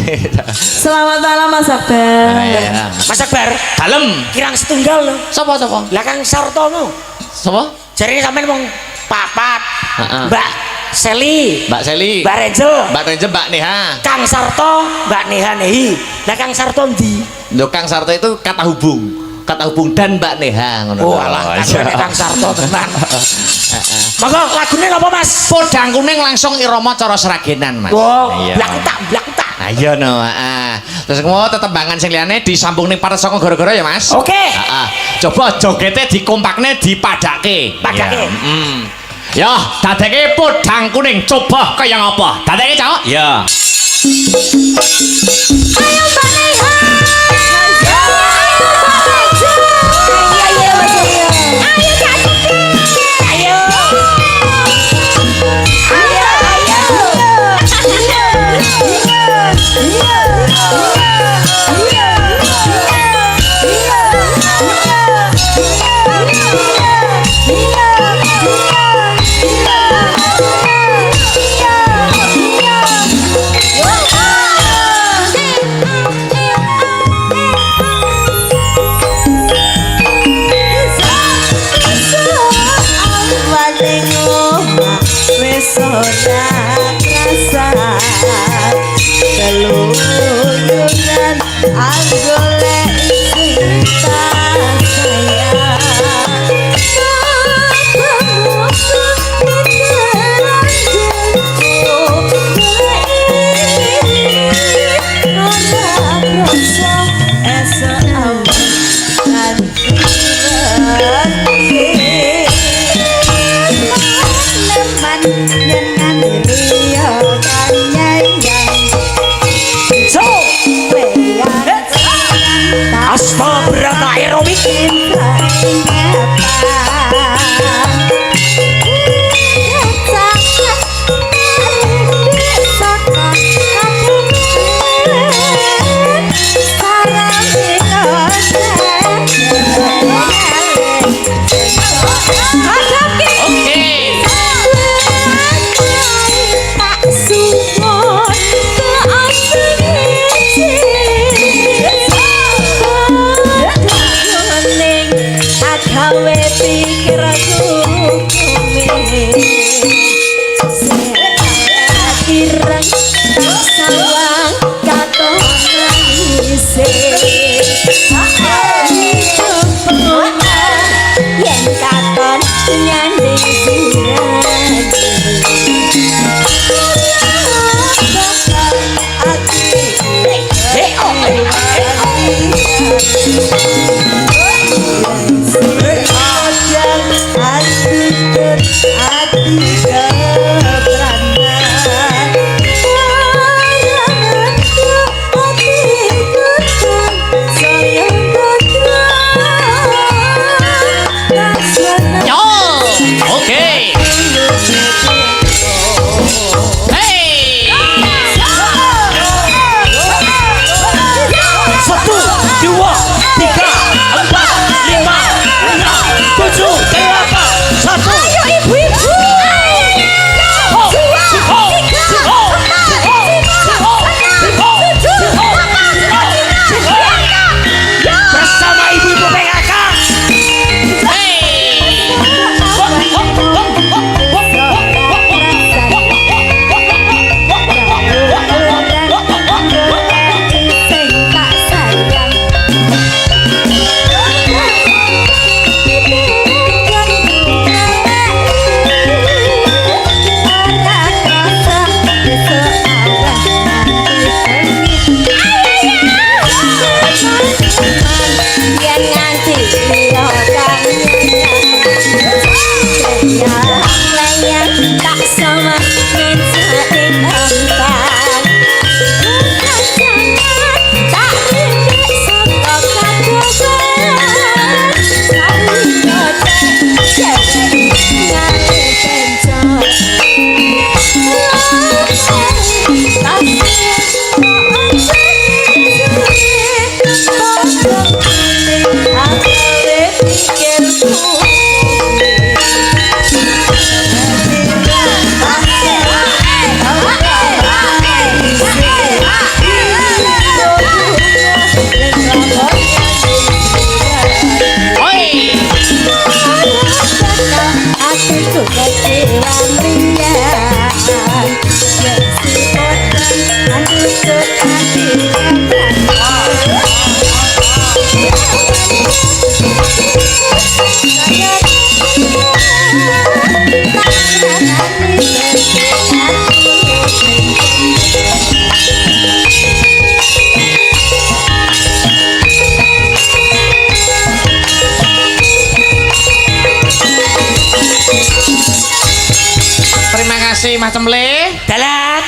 Selamat malam Mas Akbar. iya. Mas Akbar, Dalem. kirang setunggal lho. Sapa? Lah Kang Sarto no. Sapa? Jarine sampean wong papat. Heeh. Mbak Seli, Mbak Seli. Mbak Rachel, Mbak Renjel, Mbak Neha. Kang Sarto, Mbak Nehanehi. Lah Kang Sarto ndi? Lho Kang Sarto itu kata hubung dan Mbak Neha ngono. Oh alah, Kang Sarto tenan. Monggo lagune napa Mas? Podang kuning langsung irama cara seragenan, Mas. Oh, Iya. blak tak. Ayo no, terus mau tetembangan sing liyane disambung ning parut saka gara-gara ya, Mas. Oke. Heeh. Coba jogete dikompakne dipadake. Padake. Ya, Ya, dadeke podang kuning coba kaya ngapa? Dadeke, Cok. Ya. Ayo Mbak Neha. Ayo Mas Ayo. Ayo Kak Cici. Ayo. Asta Brata Aerobik. gawe pikirku kirang sawang katon isi yen katon nyanding sirah Mas Cemle dalat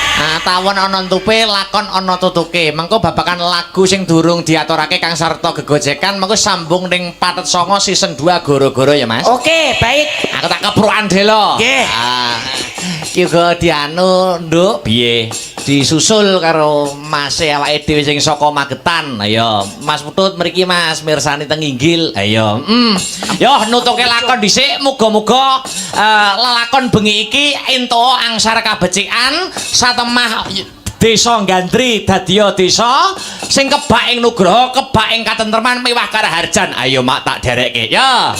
tawon ana entupe lakon ana tutuke mengko babakan lagu sing durung diaturake Kang Sarta Gegojekan mengko sambung ning Patet Songo season 2 goro-goro ya Mas. Oke baik aku tak keprukan delo nggih iki uga dianu nduk piye disusul karo Mas awake dhewe sing saka Magetan ayo Mas Putut mriki Mas mirsani teng Inggil ayo yo nutuke lakon dhisik muga-muga lelakon bengi iki entuk angsar kabecikan satemah desa Gandri dadiya desa sing kebak ing nugraha kebak ing katentreman miwah karaharjan ayo mak tak derekke ya